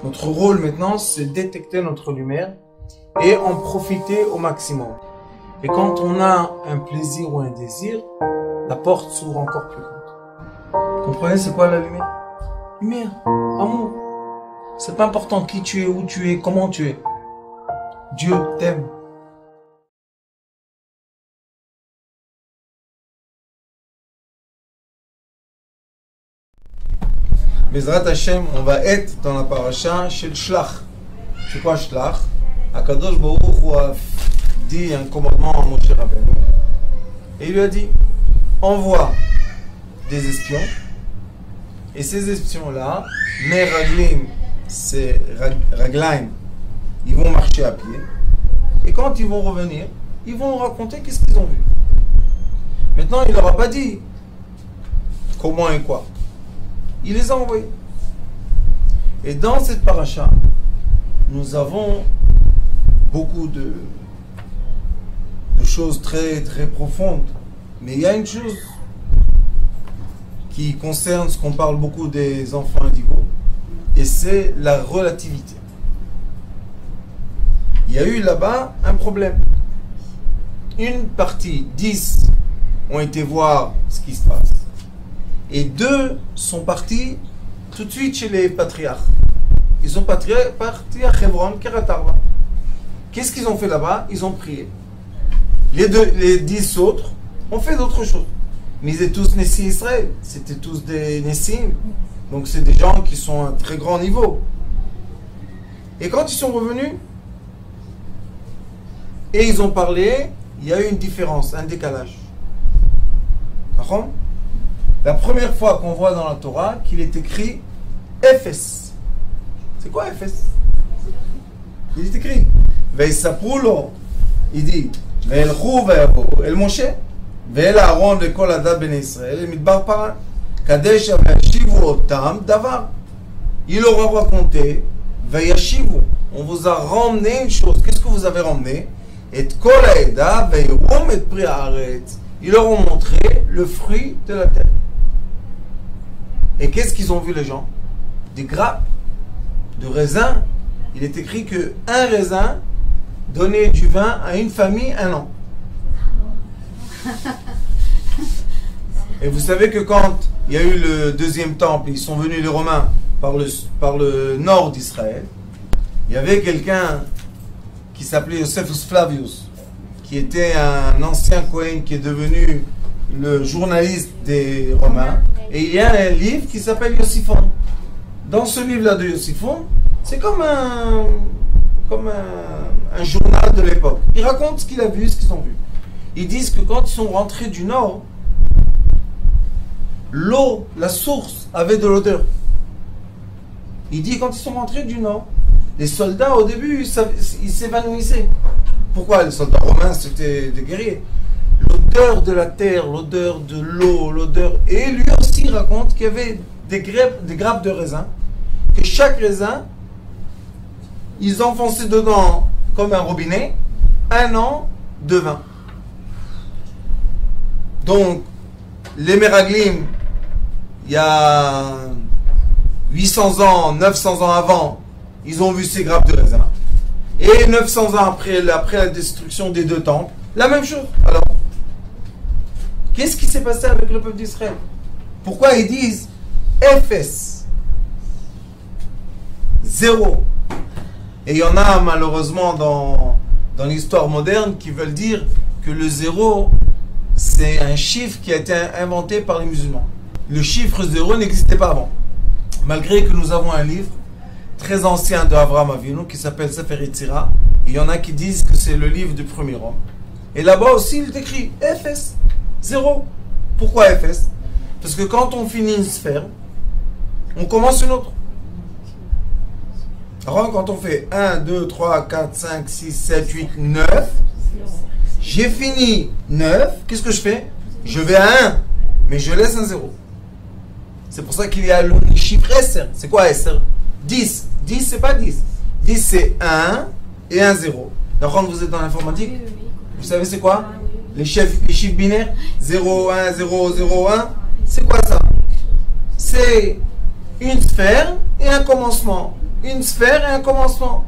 Notre rôle maintenant, c'est détecter notre lumière et en profiter au maximum. Et quand on a un plaisir ou un désir, la porte s'ouvre encore plus grande. Vous comprenez, c'est quoi la lumière? Lumière, amour. C'est pas important qui tu es, où tu es, comment tu es. Dieu t'aime. Bezrat Hashem, on va être dans la paracha chez le Shlach. C'est quoi Shlach? Akadosh Baruch Hu a dit un commandement à Moshe Rabbeinu. Et il lui a dit, envoie des espions. Et ces espions-là, mes raglim, c'est raglaim, ils vont marcher à pied. Et quand ils vont revenir, ils vont raconter qu'est-ce qu'ils ont vu. Maintenant, il leur a pas dit comment et quoi. Il les a envoyés. Et dans cette paracha, nous avons beaucoup de choses très très profondes. Mais il y a une chose qui concerne ce qu'on parle beaucoup des enfants indigos, et c'est la relativité. Il y a eu là-bas un problème. Une partie, 10, ont été voir ce qui se passe. Et 2 sont partis tout de suite chez les patriarches. Ils sont partis à Hebron, Kiryat Arba. Qu'est-ce qu'ils ont fait là-bas? Ils ont prié. Les 10 autres ont fait d'autres choses. Mais ils étaient tous Nessi Israël. C'était tous des Nessim. Donc c'est des gens qui sont à un très grand niveau. Et quand ils sont revenus, et ils ont parlé, il y a eu une différence, un décalage. D'accord? La première fois qu'on voit dans la Torah qu'il est écrit Ephes. C'est quoi Ephes? Il est écrit Veisaprulo. Il dit Ve'elchu ve'yavo el Moshe ve'el Aaron ve'kol adat ben Israël el midbar paran kadesh ve'yashivu otam davar. Il leur a raconté Ve'yashivu. On vous a ramené une chose. Qu'est-ce que vous avez ramené? Et kol ha'eda ve'yirum et pri haaretz. Ils leur ont montré le fruit de la terre. Et qu'est-ce qu'ils ont vu les gens? Des grappes de raisins. Il est écrit que un raisin donnait du vin à une famille 1 an. Et vous savez que quand il y a eu le deuxième temple, ils sont venus les Romains par le nord d'Israël, il y avait quelqu'un qui s'appelait Josephus Flavius, qui était un ancien Cohen qui est devenu le journaliste des Romains. Et il y a un livre qui s'appelle Yosiphon. Dans ce livre-là de Yosiphon, c'est comme un journal de l'époque. Il raconte ce qu'il a vu, ce qu'ils ont vu. Ils disent que quand ils sont rentrés du nord, l'eau, la source, avait de l'odeur. Il dit quand ils sont rentrés du nord, les soldats au début, ils s'évanouissaient. Pourquoi? Les soldats romains, c'était des guerriers. L'odeur de la terre, l'odeur de l'eau, l'odeur... Et lui aussi raconte qu'il y avait des grappes de raisin, que chaque raisin, ils enfonçaient dedans, comme un robinet, 1 an de vin. Donc, les Meraglim, il y a 800 ans, 900 ans avant, ils ont vu ces grappes de raisin. Et 900 ans après la destruction des 2 temples, la même chose. Alors, qu'est-ce qui s'est passé avec le peuple d'Israël? Pourquoi ils disent Ephes? 0. Et il y en a malheureusement dans l'histoire moderne qui veulent dire que le 0, c'est un chiffre qui a été inventé par les musulmans. Le chiffre 0 n'existait pas avant. Malgré que nous avons un livre très ancien de Avraham Avinu qui s'appelle Sefer Yetzira. Il y en a qui disent que c'est le livre du premier homme. Et là-bas aussi, il est écrit Ephes. 0. Pourquoi Ephes? Parce que quand on finit une sphère, on commence une autre. Alors quand on fait 1, 2, 3, 4, 5, 6, 7, 8, 9, j'ai fini 9, qu'est-ce que je fais? Je vais à 1, mais je laisse un 0. C'est pour ça qu'il y a le chiffre S. C'est quoi S? 10. 10, c'est pas 10. 10, c'est 1 et un 0. Alors quand vous êtes dans l'informatique, vous savez c'est quoi? Les chiffres binaires, 0, 1, 0, 0, 1, c'est quoi ça? C'est une sphère et un commencement. une sphère et un commencement.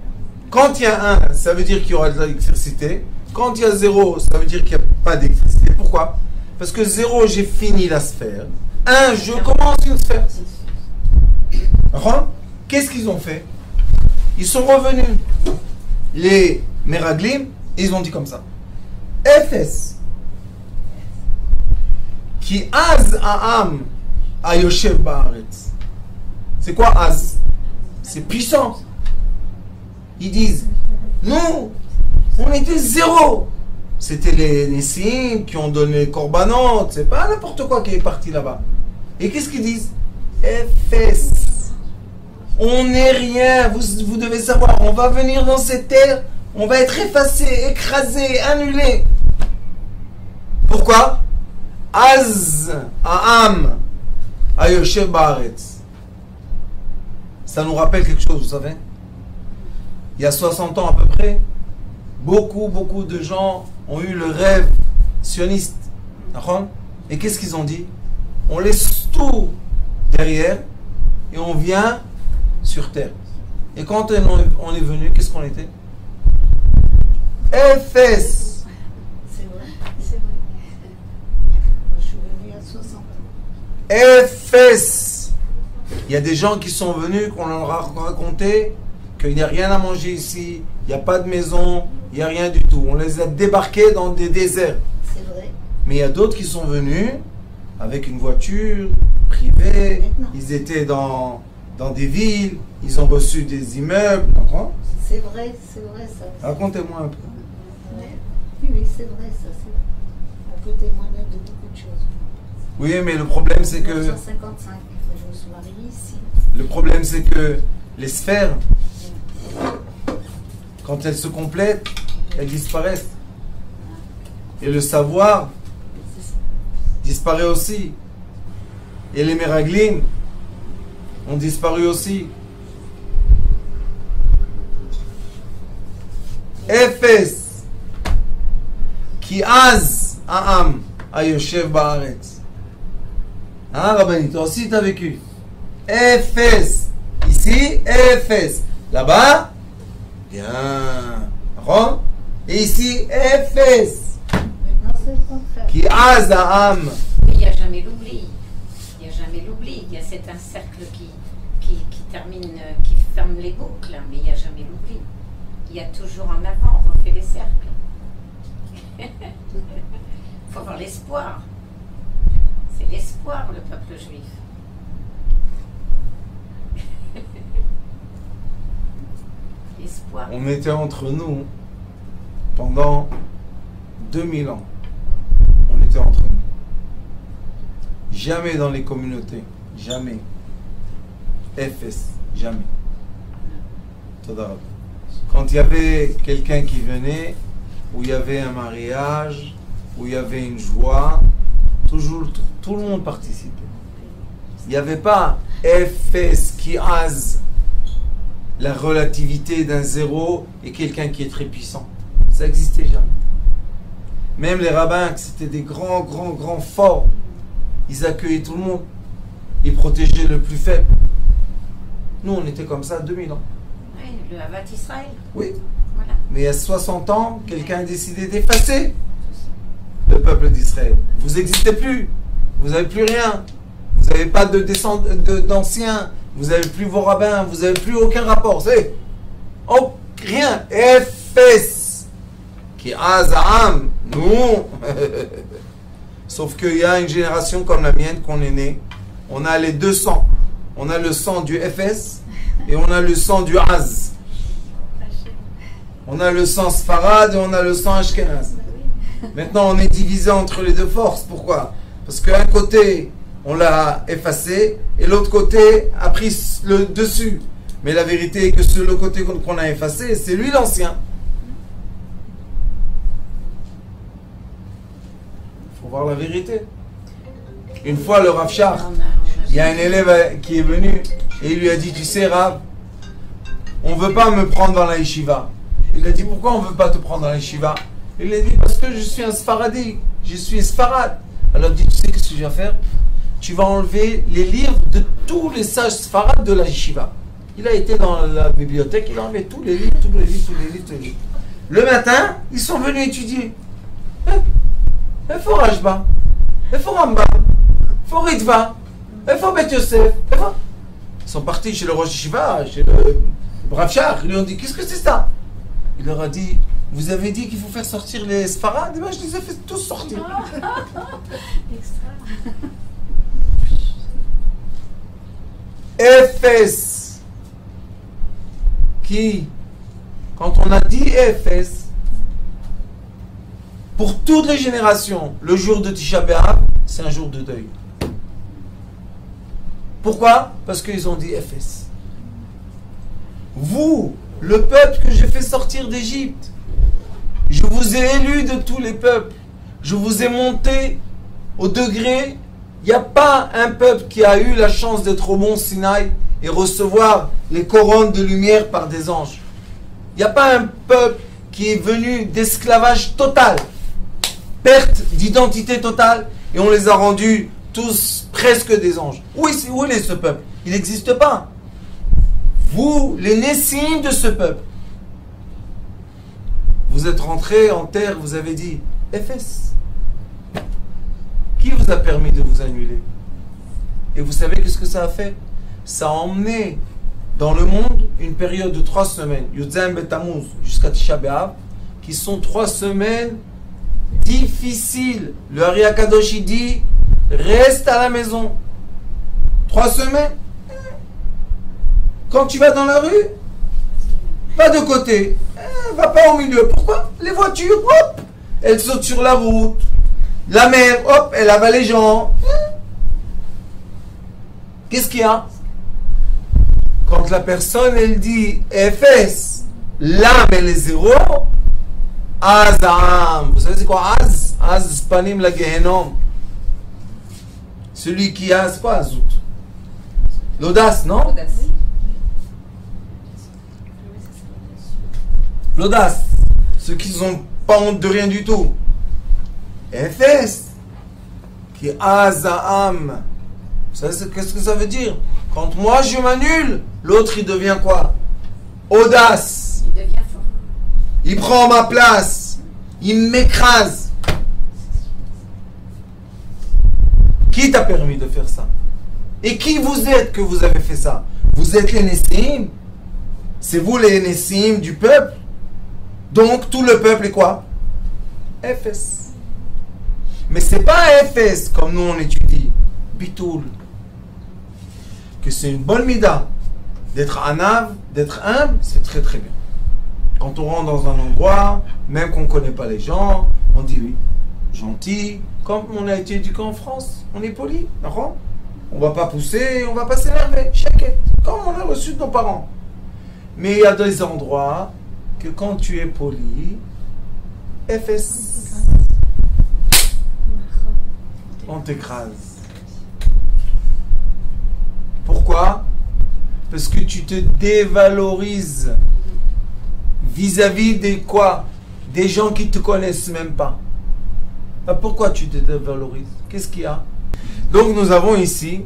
Quand il y a 1, ça veut dire qu'il y aura de l'électricité. Quand il y a 0, ça veut dire qu'il n'y a pas d'électricité. Pourquoi? Parce que 0, j'ai fini la sphère. 1, je commence une sphère. Qu'est-ce qu'ils ont fait? Ils sont revenus. Les Meraglim, ils ont dit comme ça. Efes. Qui az ha'am ayoshev ba'aretz. C'est quoi az? C'est puissant. Ils disent, nous, on était 0. C'était les Nessim qui ont donné les corbanotes. C'est pas n'importe quoi qui est parti là-bas. Et qu'est-ce qu'ils disent? Efes. On n'est rien. Vous devez savoir, on va venir dans cette terre, on va être effacé, écrasé, annulé. Pourquoi? Az ha'am ayoshev ba'aretz. Ça nous rappelle quelque chose, vous savez? Il y a 60 ans à peu près, beaucoup de gens ont eu le rêve sioniste. Et qu'est-ce qu'ils ont dit? On laisse tout derrière et on vient sur terre. Et quand on est venu, qu'est-ce qu'on était? Efes. C'est vrai, c'est vrai. Moi, je suis venu à 60 ans. Efes. Il y a des gens qui sont venus, qu'on leur a raconté qu'il n'y a rien à manger ici, il n'y a pas de maison, il n'y a rien du tout. On les a débarqués dans des déserts. C'est vrai. Mais il y a d'autres qui sont venus avec une voiture privée, Maintenant. ils étaient dans des villes, ils ont reçu des immeubles. C'est vrai ça. Racontez-moi un peu. Ouais. Oui, c'est vrai ça. On peut témoigner de beaucoup de choses. Oui, mais le problème c'est que 1955, je me suis mariée ici. le problème c'est que les sphères, quand elles se complètent, elles disparaissent. Et le savoir disparaît aussi. Et les Meraglim ont disparu aussi. Efes qui az ha'am ayoshev ba'aretz. Hein, Rabbani, toi aussi t'as vécu. Efes. Ici, Efes. Là-bas, bien. Rome. Et ici, Efes. Maintenant, c'est le contraire. Qui az ha'am. Mais il n'y a jamais l'oubli. Il n'y a jamais l'oubli. Il y a c'est un cercle qui termine, qui ferme les boucles, mais il n'y a jamais l'oubli. Il y a toujours en avant, on refait les cercles. Il faut avoir l'espoir. C'est l'espoir, le peuple juif. L'espoir. On était entre nous pendant 2000 ans. On était entre nous. Jamais dans les communautés. Jamais. FS. Jamais. Toda Rabbi. Quand il y avait quelqu'un qui venait, où il y avait un mariage, où il y avait une joie, toujours tout le monde participait. Il n'y avait pas FS qui az la relativité d'un zéro et quelqu'un qui est très puissant. Ça n'existait jamais. Même les rabbins, c'était des grands forts, ils accueillaient tout le monde. Ils protégeaient le plus faible. Nous, on était comme ça 2000 ans. Oui, le Havat Israël. Oui. Voilà. Mais il y a 60 ans, quelqu'un a décidé d'effacer le peuple d'Israël. Vous n'existez plus. Vous n'avez plus rien. Vous n'avez pas d'anciens. Vous n'avez plus vos rabbins. Vous n'avez plus aucun rapport. C'est rien. Efes. Qui azam. Nous. Sauf qu'il y a une génération comme la mienne qu'on est né. On a les deux sangs. On a le sang du Efes et on a le sang du Az. On a le sang Sfarad et on a le sang Ashkenaz. Maintenant, on est divisé entre les deux forces. Pourquoi? Parce qu'un côté, on l'a effacé et l'autre côté a pris le dessus. Mais la vérité est que le côté qu'on a effacé, c'est lui l'ancien. Il faut voir la vérité. Une fois, le Rav Shach, il y a un élève qui est venu et il lui a dit, tu sais Rav, on ne veut pas me prendre dans la yeshiva. Il a dit, pourquoi on ne veut pas te prendre dans la yeshiva? Il a dit, parce que je suis un Sfaradi, je suis Sfarad. Alors il dit, tu sais ce que je vais faire? Tu vas enlever les livres de tous les sages Sfarad de la yeshiva. Il a été dans la bibliothèque, il a enlevé tous les livres, tous les livres, tous les livres, tous les livres. Le matin, ils sont venus étudier. Il faut Rajba, il faut Rambam, il faut Ritva, il faut Bet Yosef. Ils sont partis chez le Rosh Yeshiva, chez le Rav Shach. Ils lui ont dit, qu'est-ce que c'est ça? Il leur a dit, vous avez dit qu'il faut faire sortir les Sfarad? Eh bien, je les ai fait tous sortir. Extra. Éphèse, qui, quand on a dit Éphèse, pour toutes les générations, le jour de Tisha B'Av, c'est un jour de deuil. Pourquoi? Parce qu'ils ont dit Éphèse. Vous, le peuple que j'ai fait sortir d'Égypte, je vous ai élu de tous les peuples, je vous ai monté au degré. Il n'y a pas un peuple qui a eu la chance d'être au mont Sinaï et recevoir les couronnes de lumière par des anges. Il n'y a pas un peuple qui est venu d'esclavage total, perte d'identité totale, et on les a rendus tous presque des anges. Où est ce peuple? Il n'existe pas. Vous, les Nessim de ce peuple, vous êtes rentrés en terre, vous avez dit Éphèse. Qui vous a permis de vous annuler? Et vous savez qu'est-ce que ça a fait? Ça a emmené dans le monde une période de 3 semaines, Yud-Zayin Bet-Tammuz jusqu'à Tisha B'Av, qui sont 3 semaines difficiles. Le Ari Akadosh il dit, reste à la maison. 3 semaines. Quand tu vas dans la rue, va de côté, va pas au milieu. Pourquoi? Les voitures, hop, elles sautent sur la route. La mer, hop, elle avale les gens. Qu'est-ce qu'il y a? Quand la personne, elle dit Éphèse, l'âme, elle est 0, Azam. Vous savez c'est quoi Az? Az, Spanim la Gehenom. Celui qui a, c'est quoi Azout? L'audace, non? L'audace. Ceux qui n'ont pas honte de rien du tout. Éphèse, qui est Azaam. Vous savez qu'est-ce que ça veut dire? Quand moi je m'annule, l'autre il devient quoi? Audace. Il devient fort. Il prend ma place. Il m'écrase. Qui t'a permis de faire ça? Et qui vous êtes que vous avez fait ça? Vous êtes les Nessim. C'est vous les Nessim du peuple. Donc tout le peuple est quoi? Éphèse. Mais c'est pas Éphèse comme nous on étudie. Bitoul. Que c'est une bonne mida. D'être anav, d'être humble, c'est très très bien. Quand on rentre dans un endroit, même qu'on ne connaît pas les gens, on dit oui, gentil. Comme on a été éduqué en France, on est poli. D'accord? On va pas pousser, on va pas s'énerver. Chaquette. Comme on a reçu de nos parents. Mais il y a des endroits que quand tu es poli, Éphèse. On t'écrase. Pourquoi? Parce que tu te dévalorises vis-à-vis des quoi? Des gens qui ne te connaissent même pas. Pourquoi tu te dévalorises? Qu'est-ce qu'il y a? Donc nous avons ici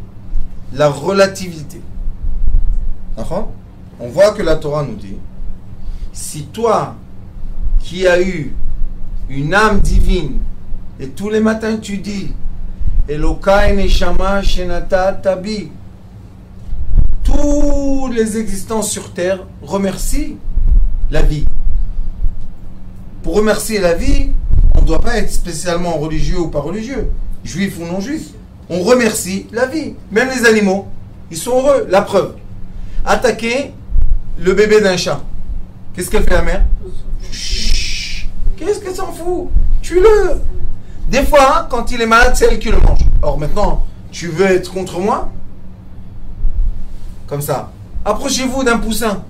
la relativité. On voit que la Torah nous dit, si toi qui as eu une âme divine et tous les matins tu dis Elokai Neshama Shenata Tabi, tous les existences sur terre remercient la vie. Pour remercier la vie, on ne doit pas être spécialement religieux ou pas religieux, juif ou non juif. On remercie la vie. Même les animaux, ils sont heureux. La preuve. Attaquer le bébé d'un chat. Qu'est-ce qu'elle fait la mère? Chut. Qu'est-ce qu'elle s'en fout? Tue-le. Des fois, quand il est malade, c'est elle qui le mange. Or maintenant, tu veux être contre moi? Comme ça. Approchez-vous d'un poussin.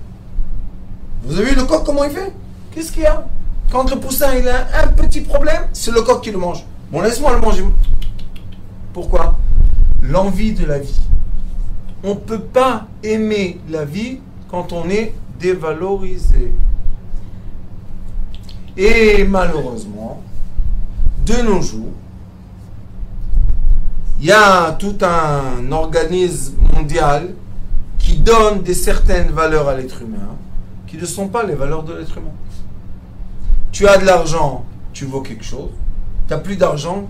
Vous avez vu le coq, comment il fait? Qu'est-ce qu'il y a? Quand le poussin il a un petit problème, c'est le coq qui le mange. Bon, laisse-moi le manger. Pourquoi? L'envie de la vie. On ne peut pas aimer la vie quand on est dévalorisé. Et malheureusement, de nos jours, il y a tout un organisme mondial qui donne des certaines valeurs à l'être humain qui ne sont pas les valeurs de l'être humain. Tu as de l'argent, tu vaux quelque chose. Tu n'as plus d'argent,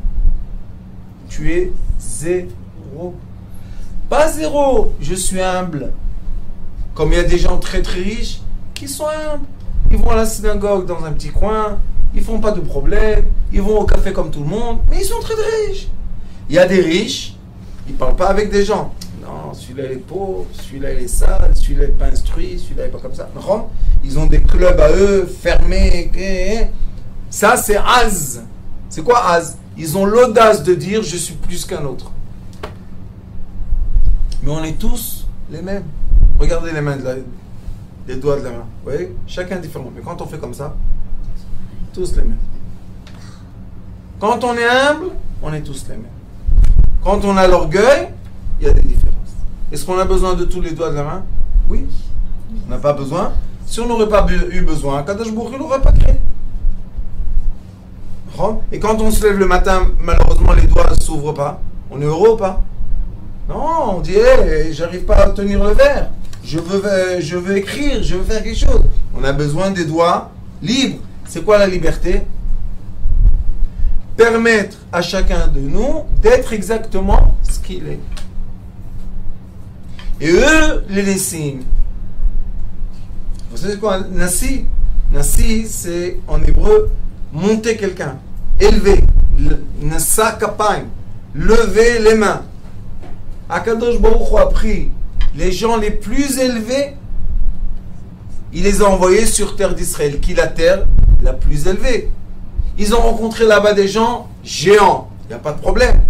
tu es zéro. Pas zéro, je suis humble. Comme il y a des gens très très riches qui sont humbles. Ils vont à la synagogue dans un petit coin, ils font pas de problème, ils vont au café comme tout le monde, mais ils sont très très riches. Il y a des riches, ils ne parlent pas avec des gens. Non, celui-là il est pauvre, celui-là il est sale, celui-là il n'est pas instruit, celui-là il n'est pas comme ça. Non, ils ont des clubs à eux, fermés. Ça c'est Az. C'est quoi Az? Ils ont l'audace de dire je suis plus qu'un autre. Mais on est tous les mêmes. Regardez les mains les doigts de la main. Vous voyez? Chacun différent. Mais quand on fait comme ça, tous les mêmes. Quand on est humble, on est tous les mêmes. Quand on a l'orgueil, il y a des différences. Est-ce qu'on a besoin de tous les doigts de la main? Oui. On n'a pas besoin. Si on n'aurait pas eu besoin, Kadosh Baruch Hu l'aurait pas créé. Et quand on se lève le matin, malheureusement les doigts ne s'ouvrent pas. On est heureux ou pas? Non, on dit hey, j'arrive pas à tenir le verre. Je veux écrire, je veux faire quelque chose. On a besoin des doigts libres. C'est quoi la liberté? Permettre à chacun de nous d'être exactement ce qu'il est. Et eux, les Nessim. Vous savez quoi? Nassi? Nassi, c'est en hébreu monter quelqu'un, élever. Nassa kapayim, lever les mains. Akadosh Baruch Hu a pris les gens les plus élevés, il les a envoyés sur terre d'Israël, qui est la terre la plus élevée. Ils ont rencontré là-bas des gens géants, il n'y a pas de problème.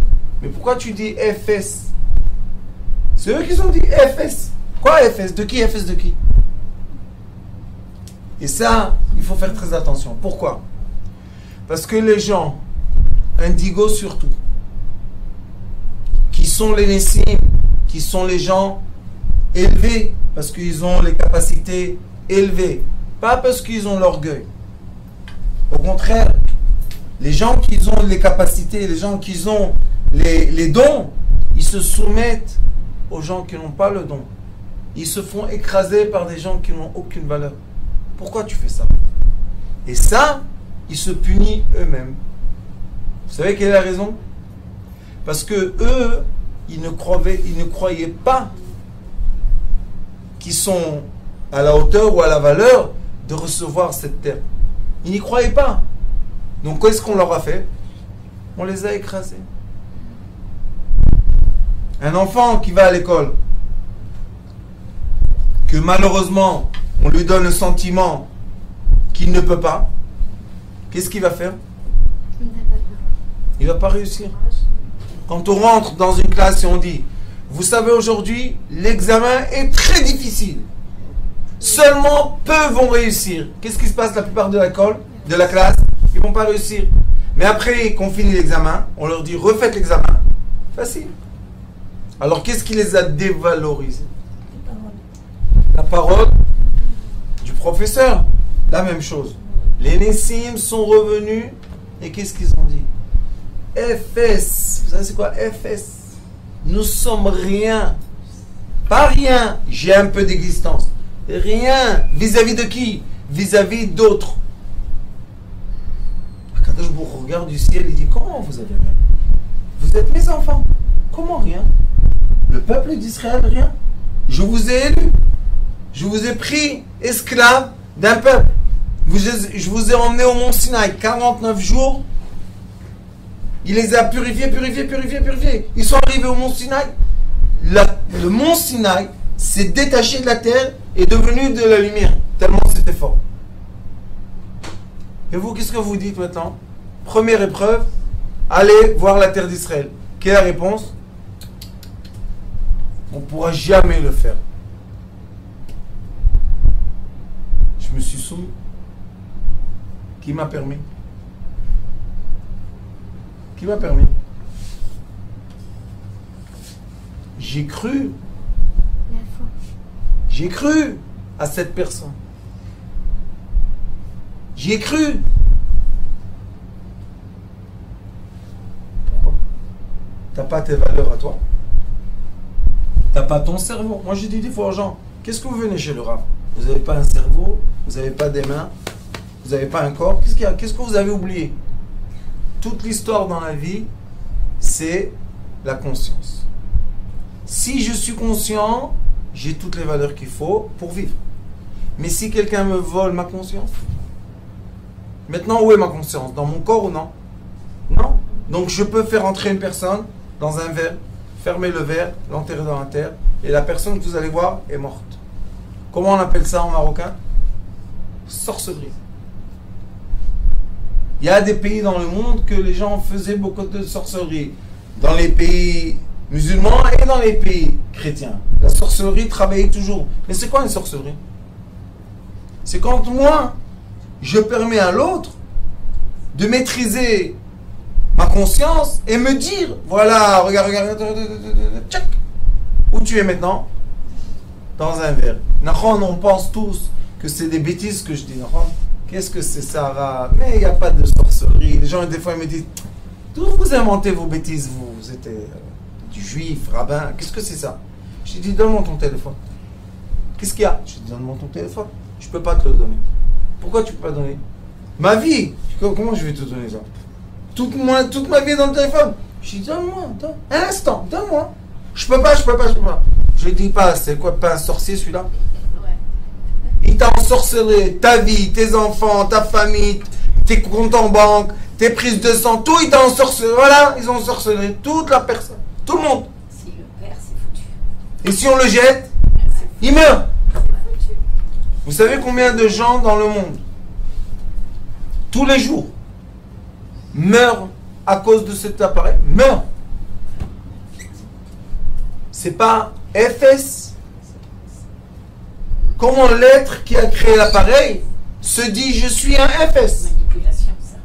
Mais pourquoi tu dis FS? C'est eux qui ont dit FS. Quoi FS? De qui FS de qui? Et ça, il faut faire très attention. Pourquoi? Parce que les gens, indigos surtout, qui sont les Nessim, qui sont les gens élevés, parce qu'ils ont les capacités élevées, pas parce qu'ils ont l'orgueil. Au contraire, les gens qui ont les capacités, les gens qui ont les dons, ils se soumettent aux gens qui n'ont pas le don. Ils se font écraser par des gens qui n'ont aucune valeur. Pourquoi tu fais ça? Et ça, ils se punissent eux-mêmes. Vous savez quelle est la raison? Parce que eux, ils ne croyaient pas qu'ils sont à la hauteur ou à la valeur de recevoir cette terre. Ils n'y croyaient pas. Donc qu'est-ce qu'on leur a fait? On les a écrasés. Un enfant qui va à l'école, que malheureusement on lui donne le sentiment qu'il ne peut pas, qu'est-ce qu'il va faire? Il ne va pas réussir. Quand on rentre dans une classe et on dit vous savez aujourd'hui l'examen est très difficile, seulement peu vont réussir, qu'est-ce qui se passe la plupart de l'école, de la classe? Ils ne vont pas réussir. Mais après qu'on finit l'examen, on leur dit refaites l'examen. Facile. Alors qu'est-ce qui les a dévalorisés? La parole du professeur. La même chose. Les Nessim sont revenus et qu'est-ce qu'ils ont dit? FS. Vous savez c'est quoi FS? Nous sommes rien. Pas rien. J'ai un peu d'existence. Rien. Vis-à-vis de qui? Vis-à-vis d'autres. Quand je vous regarde du ciel, il dit comment vous avez rien? Vous êtes mes enfants. Comment rien? Le peuple d'Israël, rien. Je vous ai élu. Je vous ai pris esclave d'un peuple. Je vous ai emmené au mont Sinaï 49 jours. Il les a purifiés. Ils sont arrivés au mont Sinaï. Le mont Sinaï s'est détaché de la terre et est devenu de la lumière. Tellement c'était fort. Et vous, qu'est-ce que vous dites maintenant? Première épreuve, allez voir la terre d'Israël. Quelle est la réponse? On ne pourra jamais le faire. Je me suis soumis. Qui m'a permis? Qui m'a permis? J'ai cru. J'ai cru à cette personne. J'y ai cru. Pourquoi? T'as pas tes valeurs à toi. T'as pas ton cerveau. Moi, j'ai dit des fois aux gens, qu'est-ce que vous venez chez le Rav? Vous n'avez pas un cerveau, vous n'avez pas des mains, vous n'avez pas un corps. Qu'est-ce qu'il y a? Qu'est-ce que vous avez oublié? Toute l'histoire dans la vie, c'est la conscience. Si je suis conscient, j'ai toutes les valeurs qu'il faut pour vivre. Mais si quelqu'un me vole ma conscience, maintenant où est ma conscience? Dans mon corps ou non? Non. Donc je peux faire entrer une personne dans un verre, fermer le verre, l'enterrer dans la terre, et la personne que vous allez voir est morte. Comment on appelle ça en marocain? Sorcellerie. Il y a des pays dans le monde que les gens faisaient beaucoup de sorcellerie. Dans les pays musulmans et dans les pays chrétiens. La sorcellerie travaillait toujours. Mais c'est quoi une sorcellerie? C'est quand moi, je permets à l'autre de maîtriser ma conscience et me dire, voilà, regarde, tchac, où tu es maintenant? Dans un verre. On pense tous que c'est des bêtises que je dis. Qu'est-ce que c'est ça? Mais il n'y a pas de sorcellerie. Les gens, des fois, ils me disent, d'où vous inventez vos bêtises, vous êtes du juif, rabbin, qu'est-ce que c'est ça? Je dis, donne-moi ton téléphone. Qu'est-ce qu'il y a? Je dis, donne-moi ton téléphone. Je ne peux pas te le donner. Pourquoi tu ne peux pas donner? Ma vie. Comment je vais te donner ça? Toute ma vie est dans le téléphone. Je dis, donne-moi, un instant, donne-moi. Je peux pas. Je ne dis pas, c'est quoi, pas un sorcier celui-là? Il t'a ensorcelé ta vie, tes enfants, ta famille, tes comptes en banque, tes prises de sang, tout, il t'a ensorcelé. Voilà, ils ont ensorcelé toute la personne, tout le monde. Si le père, c'est foutu. Et si on le jette, il meurt. Vous savez combien de gens dans le monde, tous les jours, meurent à cause de cet appareil? Meurent. C'est pas FS. Comment l'être qui a créé l'appareil se dit je suis un FS? Manipulation, ça.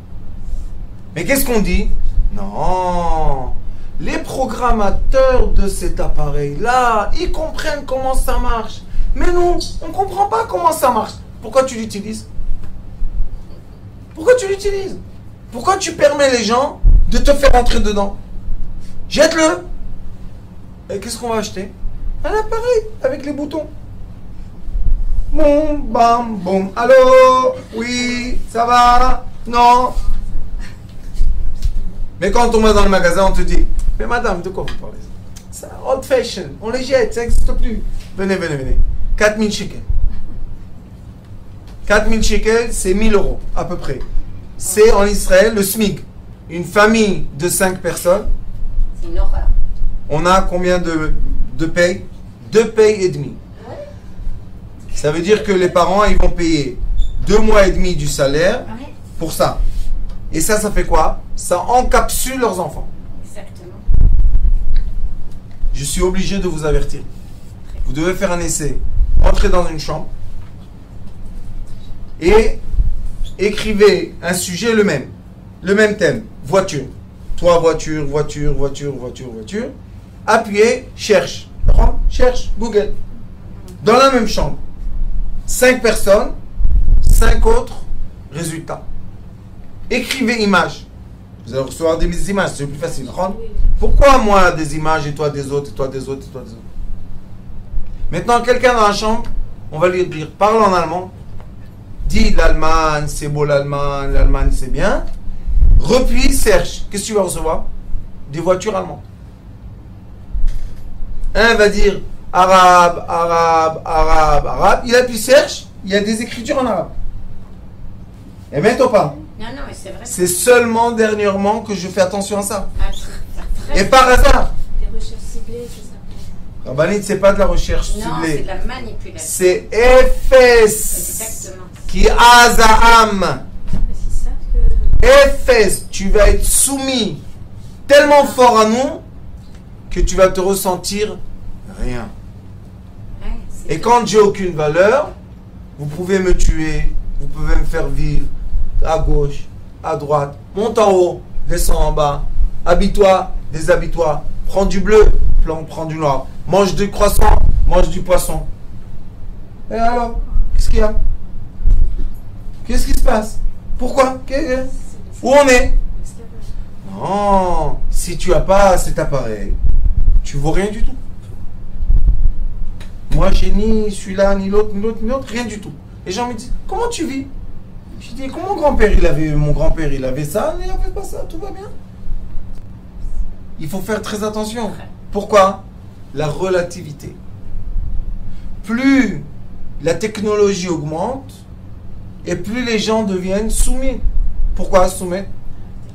Mais qu'est-ce qu'on dit? Non. Les programmateurs de cet appareil-là, ils comprennent comment ça marche. Mais nous, on ne comprend pas comment ça marche. Pourquoi tu l'utilises? Pourquoi tu l'utilises? Pourquoi tu permets les gens de te faire entrer dedans? Jette-le. Et qu'est-ce qu'on va acheter? Un appareil avec les boutons. Boum, bam, boum. Allô? Oui, ça va? Non? Mais quand on va dans le magasin, on te dit, mais madame, de quoi vous parlez? C'est old fashion, on les jette, ça n'existe plus. Venez. 4000 shekels. 4000 shekels, c'est 1000 euros, à peu près. C'est en Israël le SMIC. Une famille de 5 personnes. C'est une horreur. On a combien de payes? 2 payes et demi. Ça veut dire que les parents, ils vont payer 2 mois et demi du salaire pour ça. Et ça fait quoi? Ça encapsule leurs enfants. Exactement. Je suis obligé de vous avertir. Vous devez faire un essai. Entrez dans une chambre et écrivez un sujet le même thème. Voiture. Toi, voiture. Appuyez, cherche. Cherche, Google. Dans la même chambre. 5 personnes, 5 autres résultats. Écrivez images. Vous allez recevoir des images, c'est plus facile. Pourquoi moi des images et toi des autres, et toi des autres, et toi des autres? Maintenant, quelqu'un dans la chambre, on va lui dire, parle en allemand. Dis l'Allemagne, c'est beau l'Allemagne c'est bien. Repuis, cherche. Qu'est-ce que tu vas recevoir? Des voitures allemandes. Un va dire arabe. Il appuie cherche, il y a des écritures en arabe. Et bientôt pas. Non, mais c'est vrai. C'est seulement dernièrement que je fais attention à ça. Très Et par hasard. Des recherches ciblées, c'est ça. Rabbanit, c'est pas de la recherche Non, ciblée. c'est de la manipulation. C'est FS. Exactement. Qui Azaam. C'est ça que... FS. Tu vas être soumis tellement fort à nous que tu vas te ressentir rien. Ouais, Et quand j'ai aucune valeur, vous pouvez me tuer, vous pouvez me faire vivre à gauche, à droite, monte en haut, descends en bas, habille-toi, déshabille-toi, prends du bleu, prends du noir, mange du croissant, mange du poisson. Et alors, qu'est-ce qu'il y a? Qu'est-ce qui se passe? Pourquoi? Où on est? Non, si tu n'as pas cet appareil, tu ne vaux rien du tout. Moi, j'ai ni celui-là, ni l'autre, ni l'autre, ni l'autre, rien du tout. Les gens me disent, comment tu vis? Je dis, comment mon grand-père, mon grand-père, il avait ça, il n'avait pas ça, tout va bien. Il faut faire très attention. Pourquoi? La relativité. Plus la technologie augmente, et plus les gens deviennent soumis. Pourquoi soumis?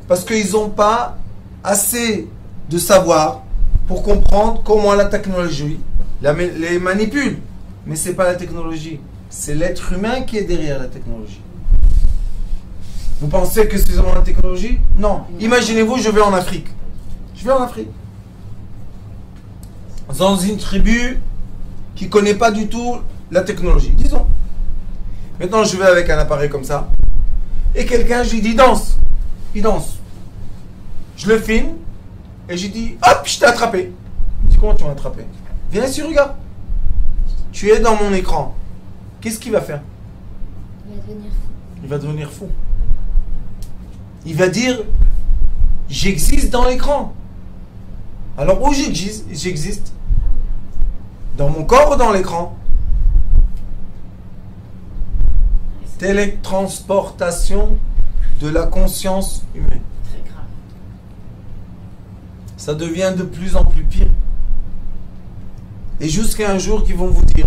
Parce qu'ils n'ont pas assez de savoir pour comprendre comment la technologie les manipule. Mais ce n'est pas la technologie, c'est l'être humain qui est derrière la technologie. Vous pensez que c'est seulement la technologie? Non. Imaginez-vous, je vais en Afrique. Je vais en Afrique. Dans une tribu qui ne connaît pas du tout la technologie. Disons. Maintenant, je vais avec un appareil comme ça. Et quelqu'un, je lui dis, danse. Il danse. Je le filme. Et je dis, hop, je t'ai attrapé. Il dit, comment tu m'as attrapé? Viens ici, regarde. Tu es dans mon écran. Qu'est-ce qu'il va faire? Il va devenir fou. Il va devenir fou. Il va dire, j'existe dans l'écran. Alors où j'existe? Dans mon corps ou dans l'écran? Télétransportation de la conscience humaine. Très grave. Ça devient de plus en plus pire. Et jusqu'à un jour qu'ils vont vous dire,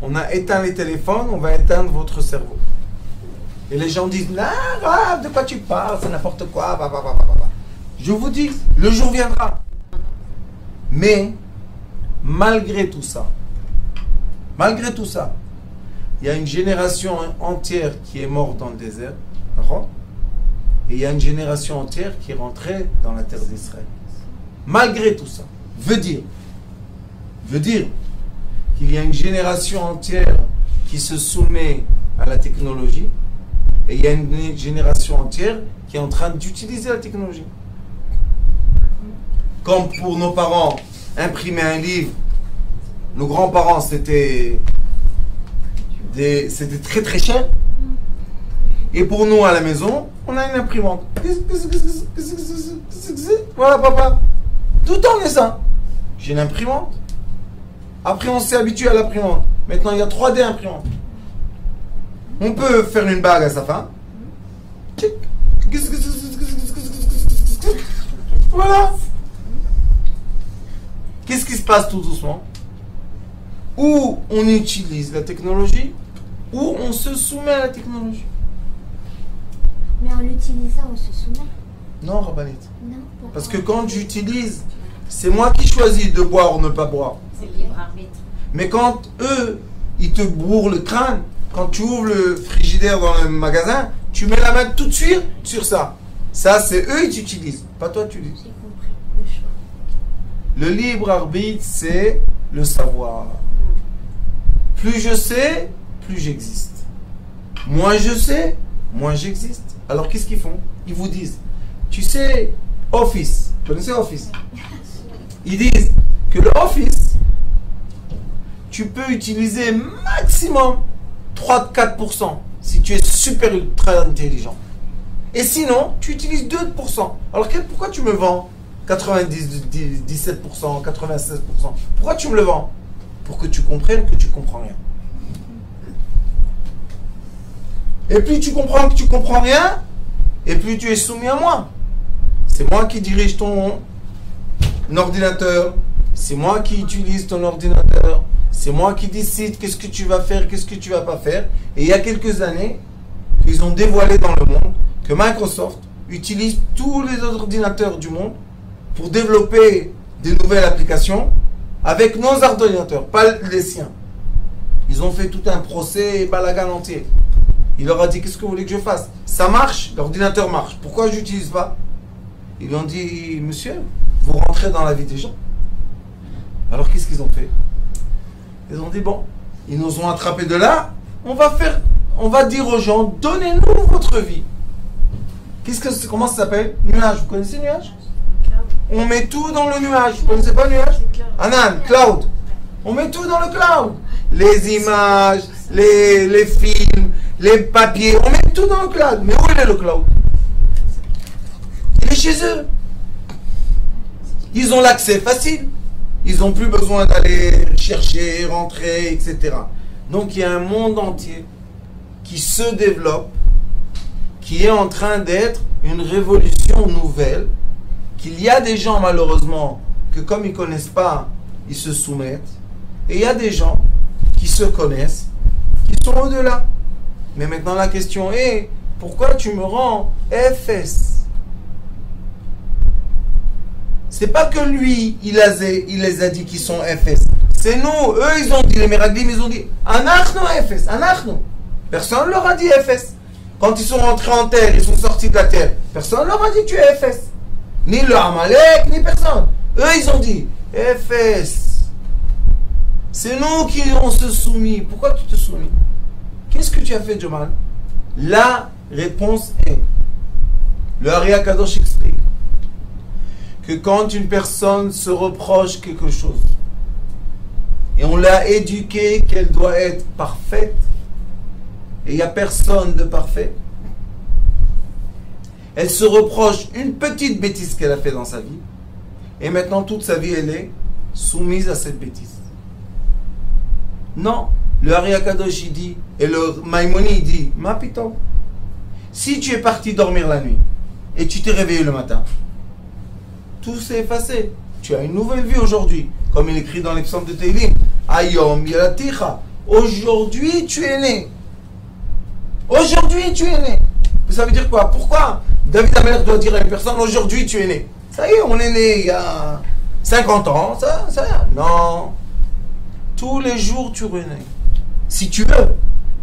on a éteint les téléphones, on va éteindre votre cerveau. Et les gens disent, ah, de quoi tu parles, c'est n'importe quoi, bah. Je vous dis, le jour viendra. Mais, malgré tout ça, il y a une génération entière qui est morte dans le désert, et il y a une génération entière qui est rentrée dans la terre d'Israël. Malgré tout ça, veut dire qu'il y a une génération entière qui se soumet à la technologie, et il y a une génération entière qui est en train d'utiliser la technologie. Comme pour nos parents, imprimer un livre, nos grands-parents, c'était très très cher. Et pour nous, à la maison, on a une imprimante. Voilà, papa. Tout le temps, on est ça. J'ai une imprimante. Après, on s'est habitué à l'imprimante. Maintenant, il y a 3D imprimante. On peut faire une bague à sa fin. Voilà. Qu'est-ce qui se passe tout doucement? Ou on utilise la technologie, ou on se soumet à la technologie. Mais en l'utilisant, on se soumet. Non, Rabbanit. Non. Pourquoi? Parce que quand j'utilise, c'est moi qui choisis de boire ou ne pas boire. C'est le libre arbitre. Mais quand eux, ils te bourrent le crâne, quand tu ouvres le frigidaire dans le magasin, tu mets la main tout de suite sur ça. Ça, c'est eux qui utilisent, pas toi tu utilises. J'ai compris le choix. Le libre arbitre, c'est le savoir. Plus je sais, plus j'existe. Moins je sais, moins j'existe. Alors qu'est-ce qu'ils font? Ils vous disent, tu sais, Office, vous connaissez Office? Ils disent que le Office, tu peux utiliser maximum 3-4% si tu es super ultra intelligent. Et sinon, tu utilises 2%. Alors pourquoi tu me vends 97%, 96%? Pourquoi tu me le vends? Pour que tu comprennes que tu comprends rien. Et plus tu comprends que tu comprends rien, et plus tu es soumis à moi. C'est moi qui dirige ton ordinateur, c'est moi qui utilise ton ordinateur, c'est moi qui décide qu'est-ce que tu vas faire, qu'est-ce que tu vas pas faire. Et il y a quelques années, ils ont dévoilé dans le monde que Microsoft utilise tous les ordinateurs du monde pour développer des nouvelles applications avec nos ordinateurs, pas les siens. Ils ont fait tout un procès et balagan entier. Il leur a dit, qu'est-ce que vous voulez que je fasse? Ça marche, l'ordinateur marche. Pourquoi je n'utilise pas? Ils lui ont dit, monsieur, vous rentrez dans la vie des gens. Alors qu'est-ce qu'ils ont fait? Ils ont dit, bon, ils nous ont attrapés de là, on va dire aux gens, donnez-nous votre vie. Comment ça s'appelle? Nuage, vous connaissez nuage? On met tout dans le nuage. Vous connaissez pas le nuage? Anan, cloud. On met tout dans le cloud. Les images, les films, les papiers, on met tout dans le cloud. Mais où est le cloud? Il est chez eux. Ils ont l'accès facile. Ils n'ont plus besoin d'aller chercher, rentrer, etc. Donc il y a un monde entier qui se développe, qui est en train d'être une révolution nouvelle, qu'il y a des gens malheureusement que comme ils ne connaissent pas, ils se soumettent, et il y a des gens qui se connaissent, qui sont au-delà. Mais maintenant la question est, pourquoi tu me rends FS? C'est pas que lui, il les a dit qu'ils sont FS. C'est nous, eux ils ont dit, les Meraglim ils ont dit, Anachno FS, Anachno. Personne leur a dit FS. Quand ils sont rentrés en terre, ils sont sortis de la terre, personne leur a dit tu es FS. Ni le Amalek, ni personne. Eux ils ont dit FS. C'est nous qui on se soumis. Pourquoi tu te soumis? Qu'est-ce que tu as fait, Jamal? La réponse est, le Ari Akadosh explique que quand une personne se reproche quelque chose et on l'a éduquée qu'elle doit être parfaite et il n'y a personne de parfait, elle se reproche une petite bêtise qu'elle a fait dans sa vie et maintenant toute sa vie elle est soumise à cette bêtise. Non, le Ari Akadosh il dit et le Maïmoni il dit ma piton, si tu es parti dormir la nuit et tu t'es réveillé le matin, tout s'est effacé. Tu as une nouvelle vie aujourd'hui. Comme il écrit dans les psaumes de Teilim. Ayom Yalaticha. Aujourd'hui, tu es né. Aujourd'hui, tu es né. Ça veut dire quoi? Pourquoi David Amelech doit dire à une personne, aujourd'hui, tu es né? Ça y est, on est né il y a 50 ans. Non. Tous les jours, tu renais. Si tu veux.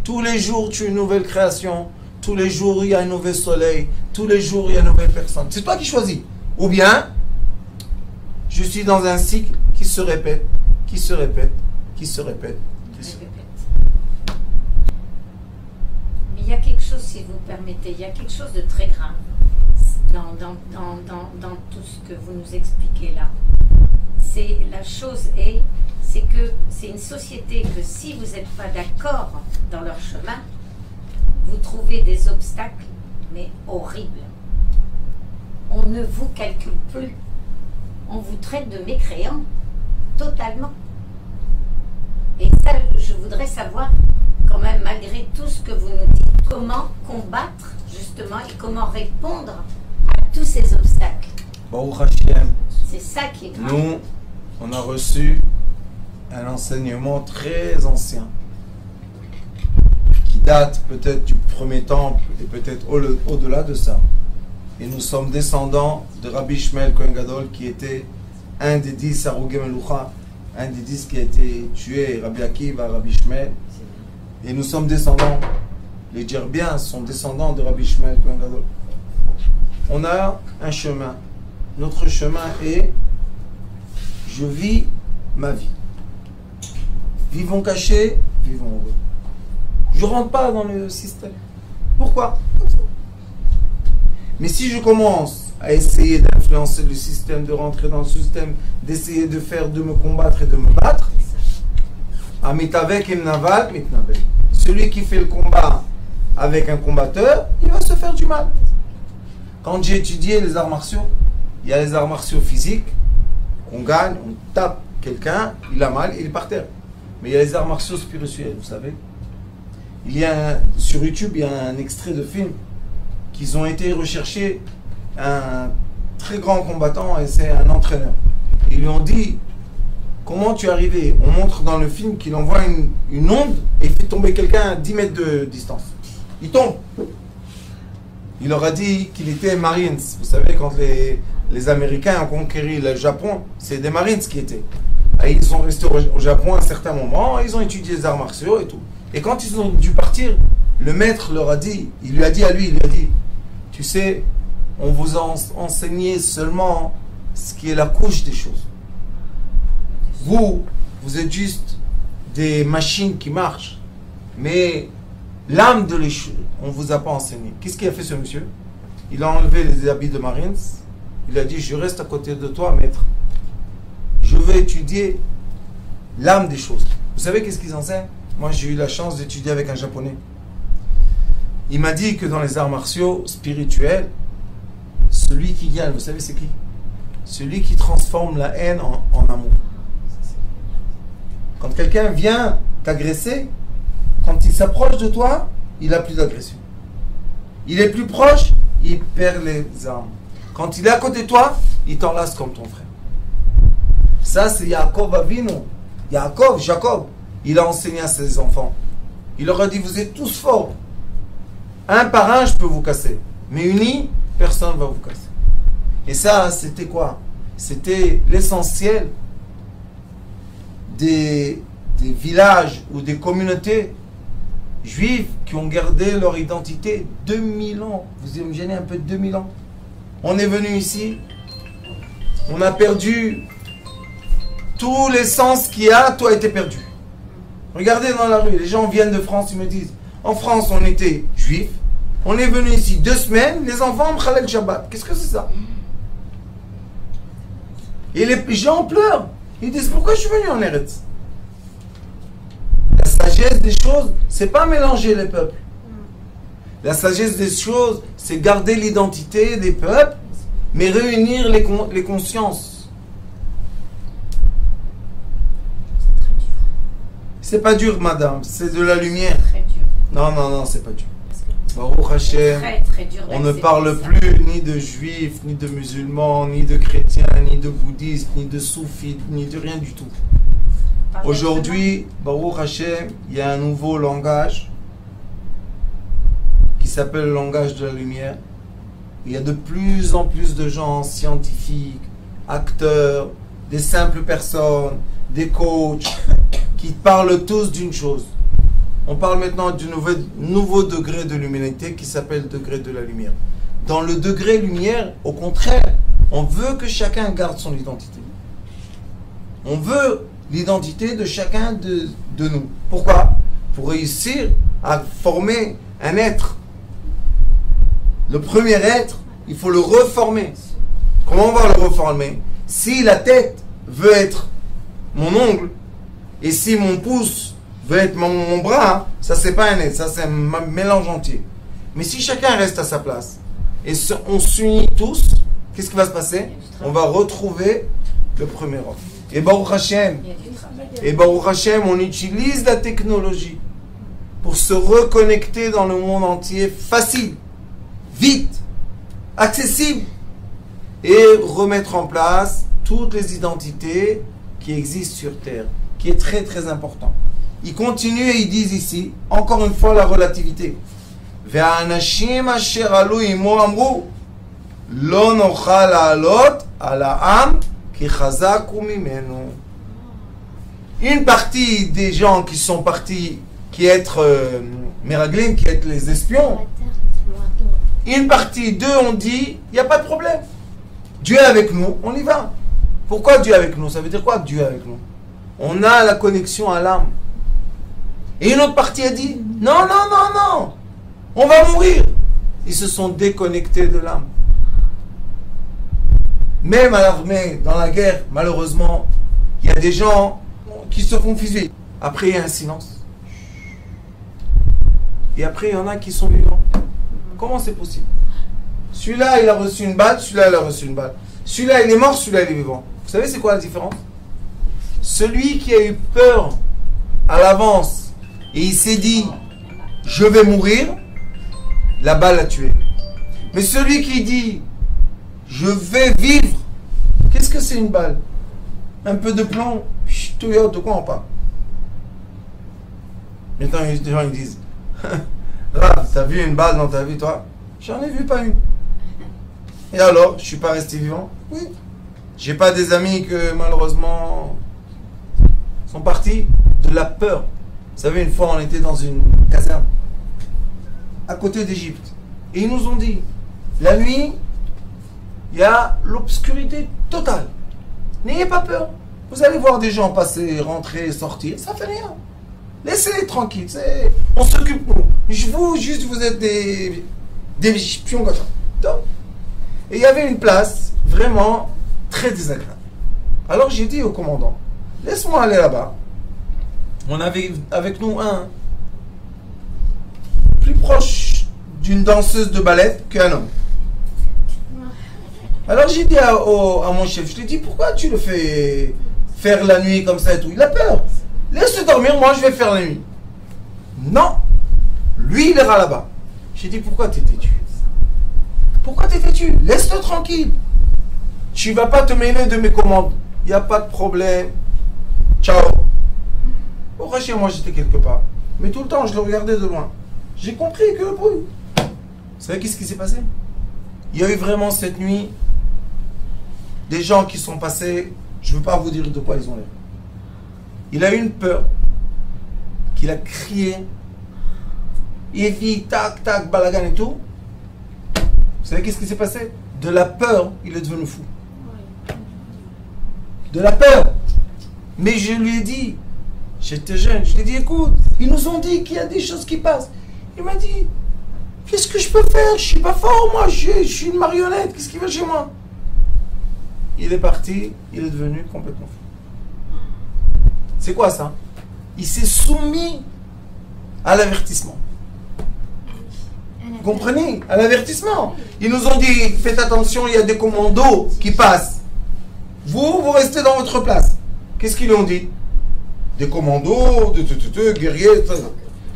Tous les jours, tu es une nouvelle création. Tous les jours, il y a un nouvel soleil. Tous les jours, il y a une nouvelle personne. C'est toi qui choisis. Ou bien, je suis dans un cycle qui se répète, qui se répète, qui se répète, qui se répète. Mais il y a quelque chose, si vous permettez, il y a quelque chose de très grave dans tout ce que vous nous expliquez là. C'est la chose c'est que c'est une société que si vous n'êtes pas d'accord dans leur chemin, vous trouvez des obstacles, mais horribles. On ne vous calcule plus. On vous traite de mécréants, totalement. Et ça, je voudrais savoir, quand même, malgré tout ce que vous nous dites, comment combattre, justement, et comment répondre à tous ces obstacles. Baruch Hashem. C'est ça qui est grave. Nous, on a reçu un enseignement très ancien, qui date peut-être du premier temple, et peut-être au-delà de ça. Et nous sommes descendants de Rabbi Shmuel Kohen Gadol, qui était un des 10 Harugei Melucha, un des 10 qui a été tué, Rabbi Akiva, Rabbi Shmuel. Et nous sommes descendants, les Djerbiens sont descendants de Rabbi Shmuel Kohen Gadol. On a un chemin. Notre chemin est, je vis ma vie. Vivons cachés, vivons heureux. Je ne rentre pas dans le système. Pourquoi? Mais si je commence à essayer d'influencer le système, de rentrer dans le système, d'essayer de me combattre et de me battre, Amitavek Imnaval, Mitnavel. Celui qui fait le combat avec un combatteur, il va se faire du mal. Quand j'ai étudié les arts martiaux, il y a les arts martiaux physiques, on gagne, on tape quelqu'un, il a mal, il est par terre. Mais il y a les arts martiaux spirituels, vous savez. Sur YouTube, il y a un extrait de film qu'ils ont été rechercher un très grand combattant et c'est un entraîneur. Ils lui ont dit, comment tu es arrivé? On montre dans le film qu'il envoie une onde et il fait tomber quelqu'un à 10 mètres de distance. Il tombe. Il leur a dit qu'il était Marines. Vous savez, quand les Américains ont conquéri le Japon, c'est des Marines qui étaient. Et ils sont restés au Japon à un certain moment, ils ont étudié les arts martiaux et tout. Et quand ils ont dû partir, le maître leur a dit, il lui a dit, tu sais, on vous a enseigné seulement ce qui est la couche des choses. Vous êtes juste des machines qui marchent. Mais l'âme de l'échelle, on ne vous a pas enseigné. Qu'est-ce qu'il a fait ce monsieur? Il a enlevé les habits de Marines. Il a dit, je reste à côté de toi, maître. Je veux étudier l'âme des choses. Vous savez qu'est-ce qu'ils enseignent? Moi, j'ai eu la chance d'étudier avec un Japonais. Il m'a dit que dans les arts martiaux spirituels, celui qui gagne, vous savez c'est qui? Celui qui transforme la haine en amour. Quand quelqu'un vient t'agresser, quand il s'approche de toi, il n'a plus d'agression. Il est plus proche, il perd les armes. Quand il est à côté de toi, il t'enlace comme ton frère. Ça, c'est Yaakov Avinu. Jacob, il a enseigné à ses enfants. Il leur a dit, vous êtes tous forts. Un par un, je peux vous casser. Mais unis, personne ne va vous casser. Et ça, c'était quoi? C'était l'essentiel des villages ou des communautés juives qui ont gardé leur identité 2000 ans. Vous imaginez un peu 2000 ans. On est venu ici, on a perdu tous les sens qu'il y a, tout a été perdu. Regardez dans la rue, les gens viennent de France, ils me disent, en France on était juifs, on est venu ici 2 semaines, les enfants ont Khalel Shabbat. Qu'est-ce que c'est ça? Et les gens pleurent. Ils disent, pourquoi je suis venu en Eretz? La sagesse des choses, c'est pas mélanger les peuples. La sagesse des choses, c'est garder l'identité des peuples, mais réunir les consciences. C'est pas dur, madame, c'est de la lumière. Très dur. Non, c'est pas dur. Baruch Hashem, Très dur on ne d'accepter parle ça. plus ni de juifs, ni de musulmans, ni de chrétiens, ni de bouddhistes, ni de soufis, ni de rien du tout. Aujourd'hui, Baruch Hashem, il y a un nouveau langage qui s'appelle le langage de la lumière. Il y a de plus en plus de gens scientifiques, acteurs, des simples personnes, des coachs, qui parlent tous d'une chose. On parle maintenant du nouveau degré de l'humanité qui s'appelle le degré de la lumière. Dans le degré lumière, au contraire, on veut que chacun garde son identité. On veut l'identité de chacun de nous. Pourquoi? Pour réussir à former un être. Le premier être, il faut le reformer. Comment on va le reformer? Si la tête veut être mon ongle, et si mon pouce veut être mon bras, ça c'est pas un être, ça c'est un mélange entier. Mais si chacun reste à sa place, et on s'unit tous, qu'est-ce qui va se passer? On va retrouver le premier homme. Et Baruch Hashem, Il y a du travail. et Baruch Hashem, on utilise la technologie pour se reconnecter dans le monde entier facile, vite, accessible, et remettre en place toutes les identités qui existent sur Terre, qui est très très important. Ils continuent et ils disent ici, encore une fois, la relativité. והאנשים אשר עלו עמו אמרו, לא נוכל לעלות על העם כי חזק הוא ממנו. Une partie des gens qui sont partis, qui être Meraglim, qui être les espions, une partie d'eux ont dit, il n'y a pas de problème. Dieu est avec nous, on y va. Pourquoi Dieu est avec nous? Ça veut dire quoi Dieu est avec nous? On a la connexion à l'âme. Et une autre partie a dit, non, on va mourir. Ils se sont déconnectés de l'âme. Même à l'armée, dans la guerre, malheureusement, il y a des gens qui se font fusiller. Après, il y a un silence. Et après, il y en a qui sont vivants. Comment c'est possible? Celui-là, il a reçu une balle, celui-là, il a reçu une balle. Celui-là, il est mort, celui-là, il est vivant. Vous savez, c'est quoi la différence? Celui qui a eu peur à l'avance et il s'est dit, je vais mourir, la balle l'a tué. Mais celui qui dit, je vais vivre, qu'est-ce que c'est une balle? Un peu de plomb, de quoi on parle? Maintenant, les gens ils disent, Rav, t'as vu une balle dans ta vie, toi? J'en ai vu pas une. Et alors, je suis pas resté vivant? Oui. J'ai pas des amis que malheureusement sont partis de la peur. Vous savez, une fois on était dans une caserne à côté d'Égypte et ils nous ont dit, la nuit, il y a l'obscurité totale. N'ayez pas peur. Vous allez voir des gens passer, rentrer, sortir, ça fait rien. Laissez-les tranquilles. On s'occupe nous. Vous, juste, vous êtes des pions comme ça. Donc, et il y avait une place vraiment très désagréable. Alors j'ai dit au commandant, laisse-moi aller là-bas. On avait avec nous un plus proche d'une danseuse de ballet qu'un homme. Alors j'ai dit à mon chef, je lui ai dit, pourquoi tu le fais faire la nuit comme ça et tout? Il a peur. Laisse-le dormir, moi je vais faire la nuit. Non. Lui, il ira là-bas. J'ai dit, pourquoi t'es têtu? Pourquoi t'es têtu? Laisse-le tranquille. Tu vas pas te mêler de mes commandes. Il n'y a pas de problème. Ciao. Au chez moi, j'étais quelque part. Mais tout le temps, je le regardais de loin. J'ai compris que le bruit. Vous savez qu'est-ce qui s'est passé? Il y a eu vraiment cette nuit des gens qui sont passés. Je ne veux pas vous dire de quoi ils ont l'air. Il a eu une peur qu'il a crié. Il vit tac, tac, balagan et tout. Vous savez qu'est-ce qui s'est passé? De la peur, il est devenu fou. De la peur. Mais je lui ai dit, j'étais jeune, je lui ai dit, écoute, ils nous ont dit qu'il y a des choses qui passent. Il m'a dit, qu'est-ce que je peux faire? Je suis pas fort, moi, je suis une marionnette, qu'est-ce qui va chez moi? Il est parti, il est devenu complètement fou. C'est quoi ça? Il s'est soumis à l'avertissement. Vous comprenez? À l'avertissement. Ils nous ont dit, faites attention, il y a des commandos qui passent. Vous restez dans votre place. Qu'est-ce qu'ils ont dit? Des commandos, guerriers, tout ça.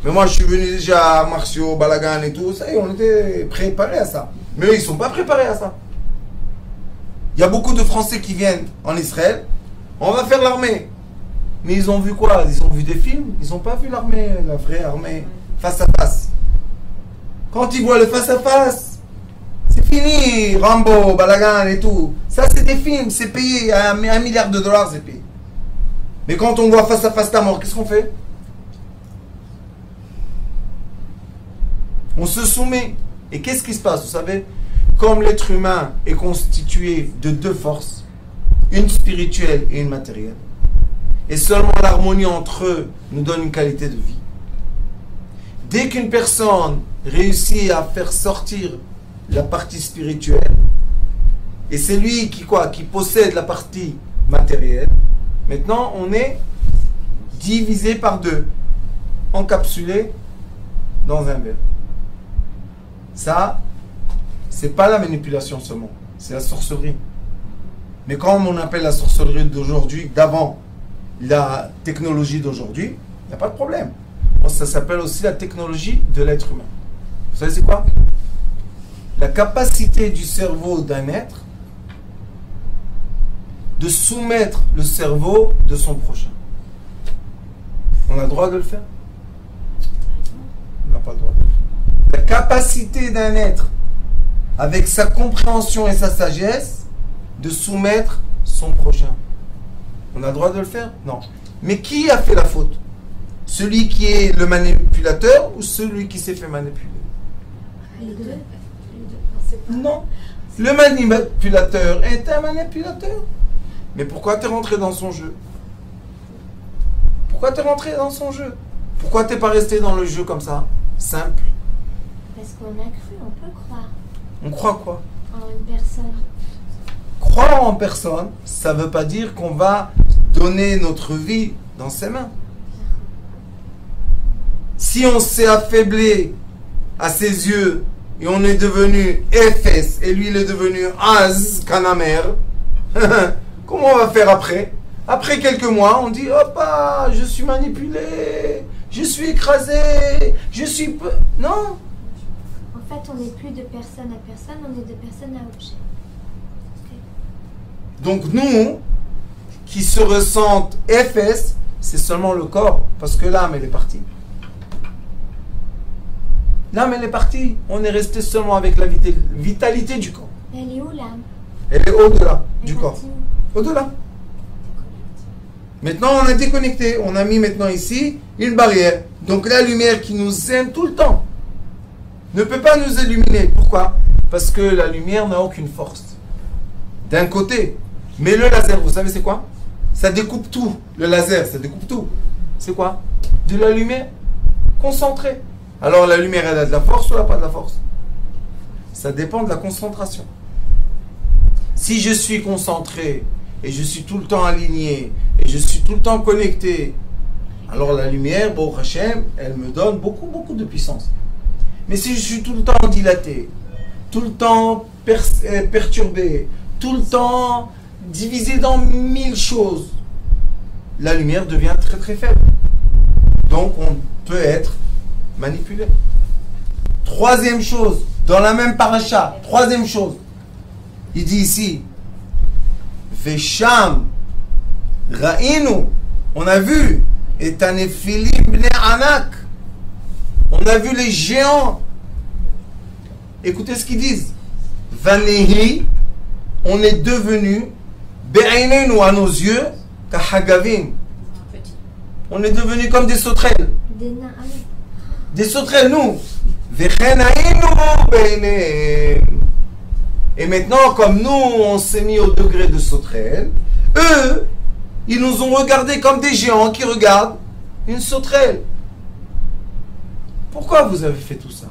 Mais moi, je suis venu déjà à martiaux, balagan et tout ça, et on était préparés à ça. Mais eux, ils ne sont pas préparés à ça. Il y a beaucoup de Français qui viennent en Israël. On va faire l'armée. Mais ils ont vu quoi? Ils ont vu des films. Ils n'ont pas vu l'armée, la vraie armée, face à face. Quand ils voient le face à face, c'est fini. Rambo, balagan et tout. Ça, c'est des films. C'est payé. $1 milliard, c'est payé. Mais quand on voit face à face ta mort, qu'est-ce qu'on fait? On se soumet. Et qu'est-ce qui se passe? Vous savez, comme l'être humain est constitué de deux forces, une spirituelle et une matérielle, et seulement l'harmonie entre eux nous donne une qualité de vie. Dès qu'une personne réussit à faire sortir la partie spirituelle, et c'est lui qui possède la partie matérielle, maintenant on est divisé par deux, encapsulé dans un verre. Ça, c'est pas la manipulation seulement, c'est la sorcellerie. Mais comme on appelle la sorcellerie d'aujourd'hui, d'avant la technologie d'aujourd'hui, il n'y a pas de problème. Ça s'appelle aussi la technologie de l'être humain. Vous savez c'est quoi? La capacité du cerveau d'un être de soumettre le cerveau de son prochain. On a le droit de le faire? On n'a pas le droit de le faire. La capacité d'un être, avec sa compréhension et sa sagesse, de soumettre son prochain. On a le droit de le faire? Non. Mais qui a fait la faute? Celui qui est le manipulateur ou celui qui s'est fait manipuler? Les deux. Non. Le manipulateur est un manipulateur. Mais pourquoi tu es rentré dans son jeu? Pourquoi tu es rentré dans son jeu? Pourquoi tu n'es pas resté dans le jeu comme ça? Simple. Parce qu'on a cru, on peut croire On croit quoi? en une personne. Croire en personne, ça ne veut pas dire qu'on va donner notre vie dans ses mains. Si on s'est affaibli à ses yeux et on est devenu Ephes et lui il est devenu Az, Kanamer, comment on va faire après? Après quelques mois, on dit hop, je suis manipulé, je suis écrasé, je suis peu. Non. En fait, on n'est plus de personne à personne, on est de personne à objet. Donc nous, qui se ressentent Ephes, c'est seulement le corps, parce que l'âme elle est partie. L'âme elle est partie, on est resté seulement avec la vitalité du corps. Elle est où l'âme? Elle est au-delà Elle du est corps. partie où? Au-delà. Maintenant on a déconnecté, on a mis maintenant ici une barrière. Donc la lumière qui nous aime tout le temps ne peut pas nous illuminer. Pourquoi? Parce que la lumière n'a aucune force. D'un côté. Mais le laser, vous savez c'est quoi? Ça découpe tout. Le laser, ça découpe tout. C'est quoi? De la lumière concentrée. Alors la lumière, elle a de la force ou elle n'a pas de la force? Ça dépend de la concentration. Si je suis concentré et je suis tout le temps aligné et je suis tout le temps connecté, alors la lumière, Baruch Hashem, elle me donne beaucoup, beaucoup de puissance. Mais si je suis tout le temps dilaté, tout le temps perturbé, tout le temps divisé dans 1000 choses, la lumière devient très très faible. Donc on peut être manipulé. Troisième chose, dans la même paracha, troisième chose, il dit ici, Vesham, Ra'inu, on a vu, et Tanephilim bnei Anak, on a vu les géants. Écoutez ce qu'ils disent. Vanehi, on est devenu, Be'ainenu à nos yeux, Kahagavim. On est devenu comme des sauterelles. Des nains. Ah oui. Des sauterelles, nous. Vechenainu be'ainem. Et maintenant, comme nous, on s'est mis au degré de sauterelle, eux, ils nous ont regardés comme des géants qui regardent une sauterelle. Pourquoi vous avez fait tout ça?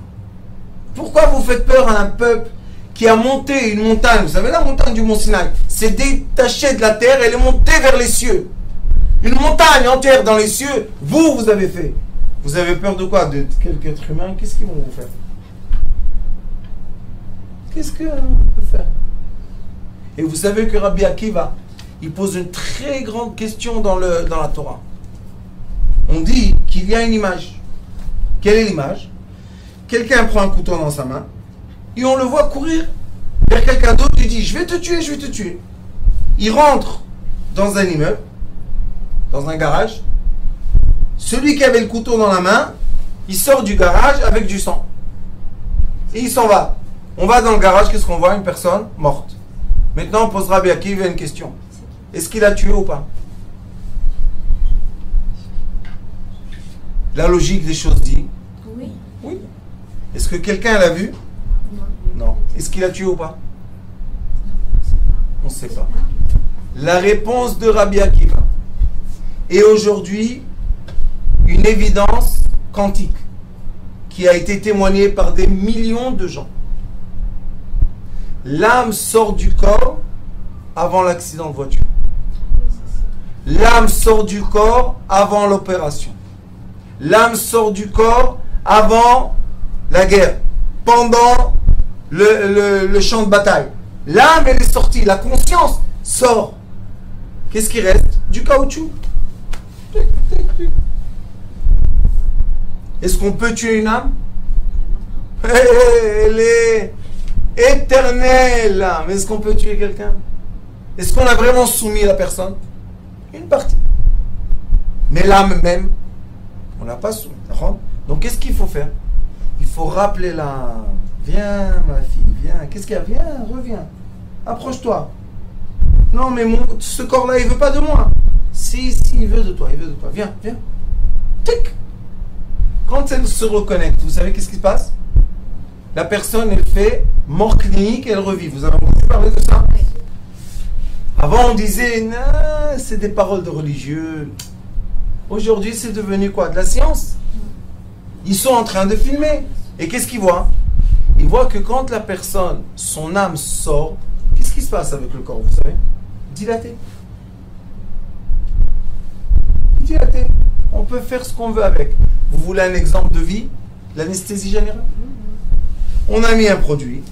Pourquoi vous faites peur à un peuple qui a monté une montagne? Vous savez, la montagne du Mont Sinaï s'est détachée de la terre, elle est montée vers les cieux. Une montagne entière dans les cieux, vous avez fait. Vous avez peur de quoi? De quelques êtres humains? Qu'est-ce qu'ils vont vous faire? Qu'est-ce qu'on peut faire? Et vous savez que Rabbi Akiva, il pose une très grande question dans la Torah. On dit qu'il y a une image. Quelle est l'image? Quelqu'un prend un couteau dans sa main et on le voit courir vers quelqu'un d'autre, lui dit, je vais te tuer, je vais te tuer. Il rentre dans un immeuble, dans un garage. Celui qui avait le couteau dans la main, il sort du garage avec du sang. Et il s'en va. On va dans le garage, qu'est-ce qu'on voit? Une personne morte. Maintenant, on posera Rabbi Akiva une question. Est-ce qu'il a tué ou pas? La logique des choses dit Oui. oui. Est-ce que quelqu'un l'a vu? Non. Non. Est-ce qu'il a tué ou pas? On ne sait pas. La réponse de Rabbi Akiva est aujourd'hui une évidence quantique qui a été témoignée par des millions de gens. L'âme sort du corps avant l'accident de voiture. L'âme sort du corps avant l'opération. L'âme sort du corps avant la guerre, pendant le champ de bataille. L'âme, elle est sortie, la conscience sort. Qu'est-ce qui reste? Du caoutchouc. Est-ce qu'on peut tuer une âme? Elle est éternelle, l'âme. Est-ce qu'on peut tuer quelqu'un? Est-ce qu'on a vraiment soumis la personne? Une partie. Mais l'âme même, on n'a pas soumis. Donc qu'est-ce qu'il faut faire? Il faut rappeler l'âme. Viens ma fille, viens. Qu'est-ce qu'il y a? Viens, reviens. Approche-toi. Non mais ce corps-là, il ne veut pas de moi. Si, il veut de toi, il veut de toi. Viens, viens. Tic. Quand elle se reconnecte, vous savez qu'est-ce qui se passe? La personne, elle fait mort clinique et elle revit. Vous avez entendu parler de ça? Avant, on disait, non, c'est des paroles de religieux. Aujourd'hui, c'est devenu quoi? De la science. Ils sont en train de filmer. Et qu'est-ce qu'ils voient? Ils voient que quand la personne, son âme sort, qu'est-ce qui se passe avec le corps, vous savez? Dilaté. Dilaté. On peut faire ce qu'on veut avec. Vous voulez un exemple de vie? L'anesthésie générale. On a mis un produit.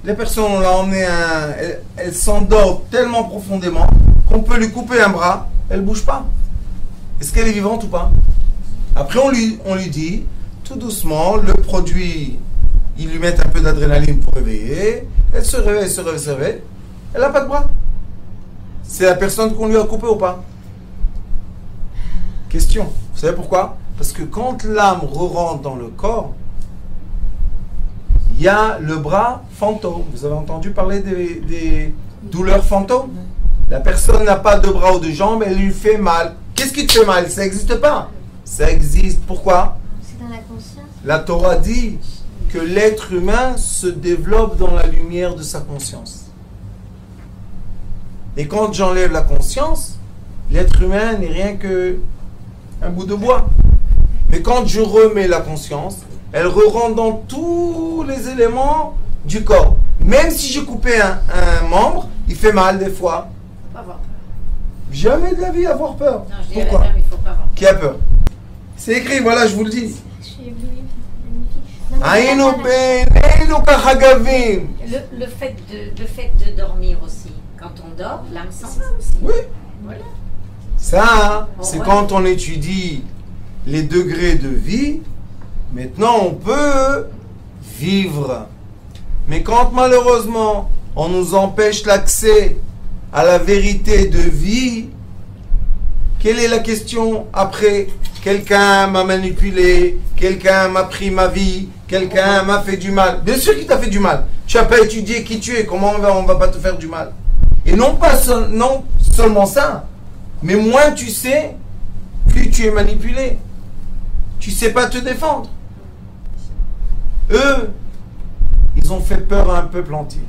Les personnes, on l'a emmené elle s'endort tellement profondément qu'on peut lui couper un bras, elle ne bouge pas. Est-ce qu'elle est vivante ou pas? Après, on lui dit, tout doucement, le produit, ils lui mettent un peu d'adrénaline pour réveiller. Elle se réveille, se réveille. Elle n'a pas de bras. C'est la personne qu'on lui a coupé ou pas? Question. Vous savez pourquoi? Parce que quand l'âme re-rentre dans le corps, il y a le bras fantôme. Vous avez entendu parler des douleurs fantômes? La personne n'a pas de bras ou de jambes, elle lui fait mal. Qu'est-ce qui te fait mal? Ça n'existe pas. Ça existe. Pourquoi? C'est dans la conscience. La Torah dit que l'être humain se développe dans la lumière de sa conscience. Et quand j'enlève la conscience, l'être humain n'est rien que un bout de bois. Mais quand je remets la conscience, elle re-rentre dans tous les éléments du corps. Même si j'ai coupé un membre, il fait mal des fois. Faut pas avoir peur. Jamais de la vie avoir peur. Non, je dis à la Pourquoi? dame, il faut pas avoir peur. Qui a peur? C'est écrit, voilà, je vous le dis. Je suis éblouie. Magnifique. Non, mais Le fait de dormir aussi. Quand on dort, l'âme s'en va aussi. Oui. Voilà. Ça, c'est Ouais. quand on étudie les degrés de vie, maintenant on peut vivre. Mais quand malheureusement on nous empêche l'accès à la vérité de vie, quelle est la question après? Quelqu'un m'a manipulé, quelqu'un m'a pris ma vie, quelqu'un m'a fait du mal. Bien sûr qu'il t'a fait du mal. Tu n'as pas étudié qui tu es, comment on va pas te faire du mal? Et non seulement ça, mais moins tu sais, plus tu es manipulé. Tu sais pas te défendre. Eux, ils ont fait peur à un peuple entier.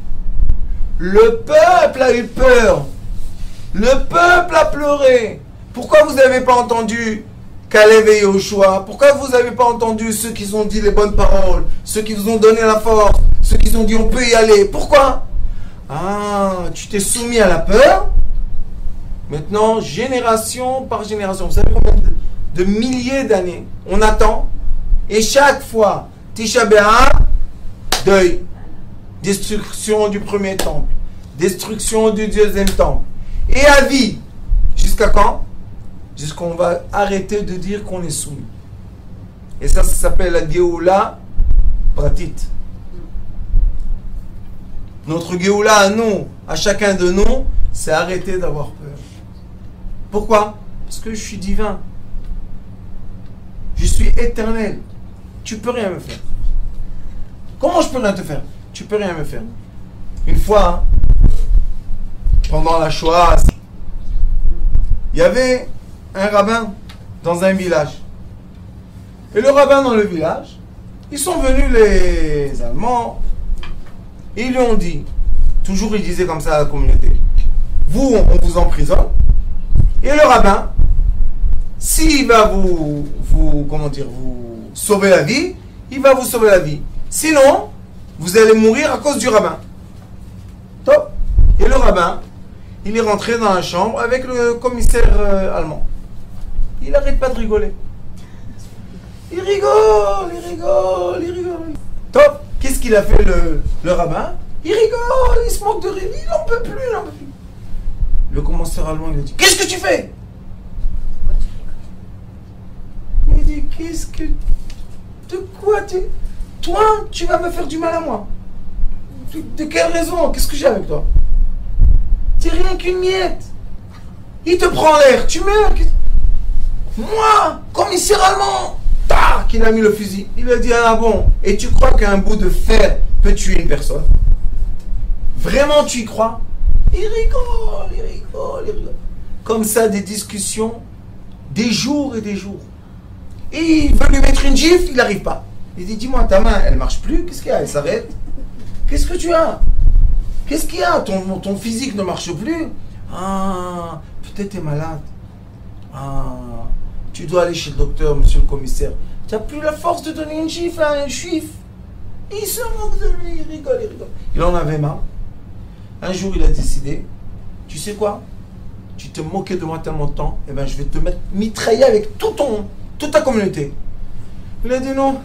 Le peuple a eu peur. Le peuple a pleuré. Pourquoi vous n'avez pas entendu Caleb et Yoshua? Pourquoi vous n'avez pas entendu ceux qui ont dit les bonnes paroles, ceux qui vous ont donné la force, ceux qui ont dit on peut y aller? Pourquoi? Ah, tu t'es soumis à la peur. Maintenant, génération par génération, vous savez combien de milliers d'années on attend, et chaque fois, Tisha B'Av, deuil, destruction du premier temple, destruction du deuxième temple, et à vie, jusqu'à quand? Jusqu'on va arrêter de dire qu'on est soumis. Et ça s'appelle la Géoula Pratit. Notre Géoula à nous, à chacun de nous, c'est arrêter d'avoir peur. Pourquoi? Parce que je suis divin. Je suis éternel. Tu peux rien me faire. Comment je peux rien te faire? Tu peux rien me faire. Une fois, pendant la Shoah, il y avait un rabbin dans un village. Et le rabbin dans le village, ils sont venus les Allemands, et ils lui ont dit, toujours il disait comme ça à la communauté, vous, on vous emprisonne, et le rabbin, s'il va vous sauver la vie, il va vous sauver la vie. Sinon, vous allez mourir à cause du rabbin. Top. Et le rabbin, il est rentré dans la chambre avec le commissaire allemand. Il n'arrête pas de rigoler. Il rigole. Top. Qu'est-ce qu'il a fait le rabbin? Il rigole, il se moque de rire, il n'en peut plus. Le commissaire allemand, il a dit, qu'est-ce que tu fais? Il dit, de quoi toi, tu vas me faire du mal à moi? De quelle raison? Qu'est-ce que j'ai avec toi? T'es rien qu'une miette. Il te prend l'air, tu meurs. Moi, commissaire allemand, tac, il a mis le fusil. Il a dit, ah bon, et tu crois qu'un bout de fer peut tuer une personne? Vraiment, tu y crois? Il rigole. Comme ça, des discussions, des jours et des jours. Et il veut lui mettre une gifle, il n'arrive pas. Il dit, dis-moi, ta main, elle marche plus? Qu'est-ce qu'il y a? Elle s'arrête? Qu'est-ce que tu as? Qu'est-ce qu'il y a? Ton physique ne marche plus? Ah, peut-être tu es malade. Ah, tu dois aller chez le docteur, monsieur le commissaire. Tu n'as plus la force de donner une gifle à un juif. Et il se moque de lui, il rigole. Il en avait marre. Un jour, il a décidé, tu sais quoi? Tu te moquais de moi tellement de temps, eh ben, je vais te mettre mitrailler avec toute ta communauté. Il a dit non.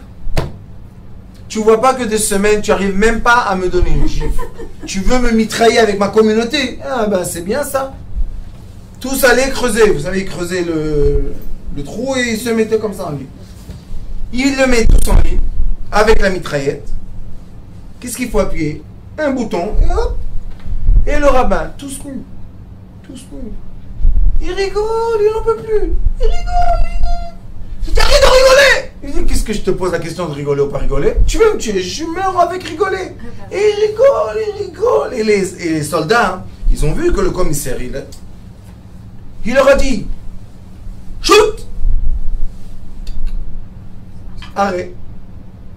Tu vois pas que des semaines, tu arrives même pas à me donner une gifle. Tu veux me mitrailler avec ma communauté? Ah ben c'est bien ça. Tous allaient creuser. Vous savez, ils creusaient le trou et ils se mettaient comme ça en ligne. Ils le mettent tous en ligne avec la mitraillette. Qu'est-ce qu'il faut appuyer? Un bouton et hop. Et le rabbin, tous nus. Il rigole, il n'en peut plus. Il rigole. T'arrêtes de rigoler! Il dit, qu'est-ce que je te pose la question de rigoler ou pas rigoler? Tu veux me tuer? Je meurs avec rigoler. Et il rigole. Et les soldats, hein, ils ont vu que le commissaire, il leur a dit, shoot! Arrêt.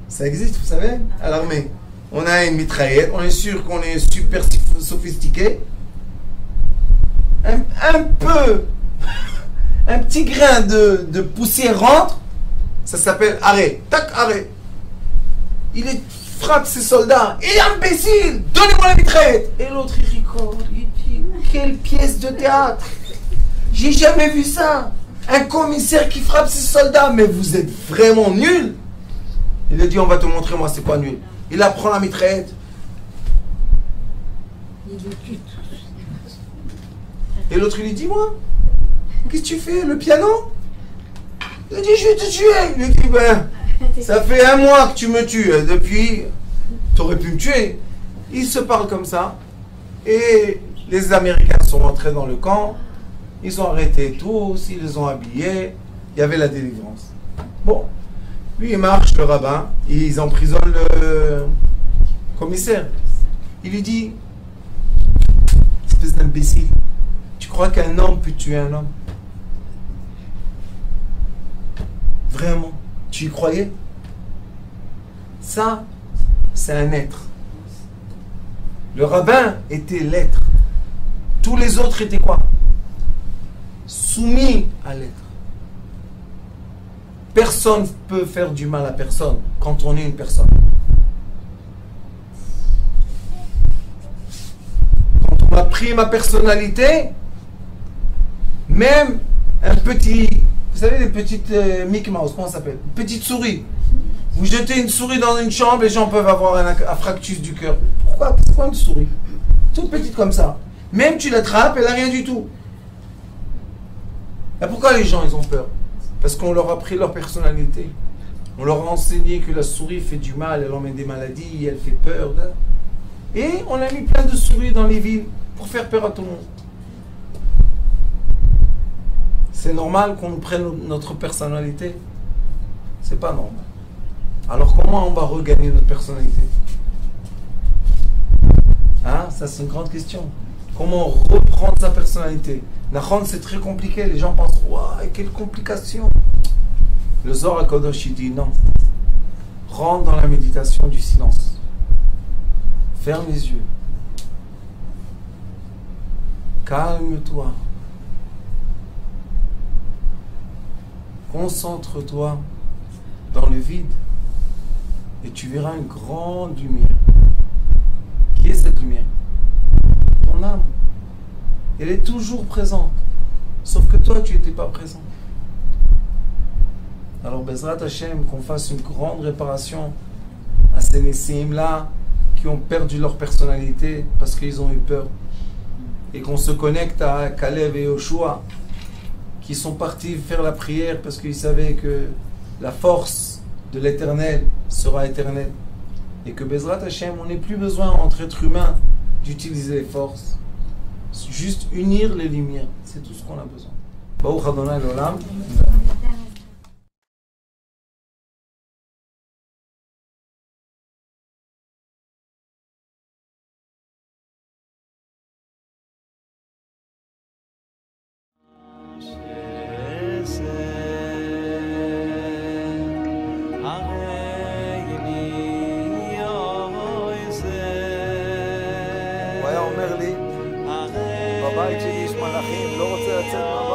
Ça existe, vous savez, à l'armée. On a une mitraillette, on est sûr qu'on est super sophistiqué. Un petit grain de poussière rentre, ça s'appelle arrêt. Tac, arrêt. Il frappe ses soldats. Et imbécile, donnez-moi la mitraillette. Et l'autre, il rigole. Il dit, quelle pièce de théâtre. J'ai jamais vu ça. Un commissaire qui frappe ses soldats. Mais vous êtes vraiment nuls. Il a dit, on va te montrer, moi, c'est pas nul. Il apprend la mitraillette. Et l'autre, il lui dit, moi, qu'est-ce que tu fais? Le piano? Il a dit, je vais te tuer. Il lui dit, ben, ça fait 1 mois que tu me tues. Depuis, tu aurais pu me tuer. Ils se parlent comme ça. Et les Américains sont rentrés dans le camp. Ils ont arrêté tous. Ils les ont habillés. Il y avait la délivrance. Bon. Lui, il marche, le rabbin. Ils emprisonnent le commissaire. Il lui dit, espèce d'imbécile, tu crois qu'un homme peut tuer un homme? Vraiment? Tu y croyais? Ça, c'est un être. Le rabbin était l'être. Tous les autres étaient quoi? Soumis à l'être. Personne ne peut faire du mal à personne quand on est une personne. Quand on a pris ma personnalité, même un petit, vous savez les petites Mickey Mouse, comment ça s'appelle? Une petite souris. Vous jetez une souris dans une chambre, les gens peuvent avoir un fractus du cœur. Pourquoi? C'est quoi une souris? Toute petite comme ça. Même tu l'attrapes, elle n'a rien du tout. Et pourquoi les gens ils ont peur? Parce qu'on leur a pris leur personnalité. On leur a enseigné que la souris fait du mal, elle emmène des maladies, elle fait peur. Et on a mis plein de souris dans les villes pour faire peur à tout le monde. C'est normal qu'on nous prenne notre personnalité? C'est pas normal. Alors comment on va regagner notre personnalité? Hein? Ça c'est une grande question. Comment reprendre sa personnalité? Nachon, c'est très compliqué. Les gens pensent, waouh, quelle complication. Le Zohar HaKadosh, il dit non. Rentre dans la méditation du silence. Ferme les yeux. Calme-toi. Concentre-toi dans le vide. Et tu verras une grande lumière. Qui est cette lumière? Ton âme. Elle est toujours présente. Sauf que toi, tu n'étais pas présent. Alors, Bezrat Hashem, qu'on fasse une grande réparation à ces Nessim-là qui ont perdu leur personnalité parce qu'ils ont eu peur. Et qu'on se connecte à Kalev et Yoshua qui sont partis faire la prière parce qu'ils savaient que la force de l'éternel sera éternelle. Et que Bezrat Hashem, on n'ait plus besoin entre êtres humains d'utiliser les forces. Juste unir les lumières, c'est tout ce qu'on a besoin. Baruch Adonai l'Olam. הוא היה אומר לי, בבית שלי יש מלאכים, לא רוצה לצאת מהבית.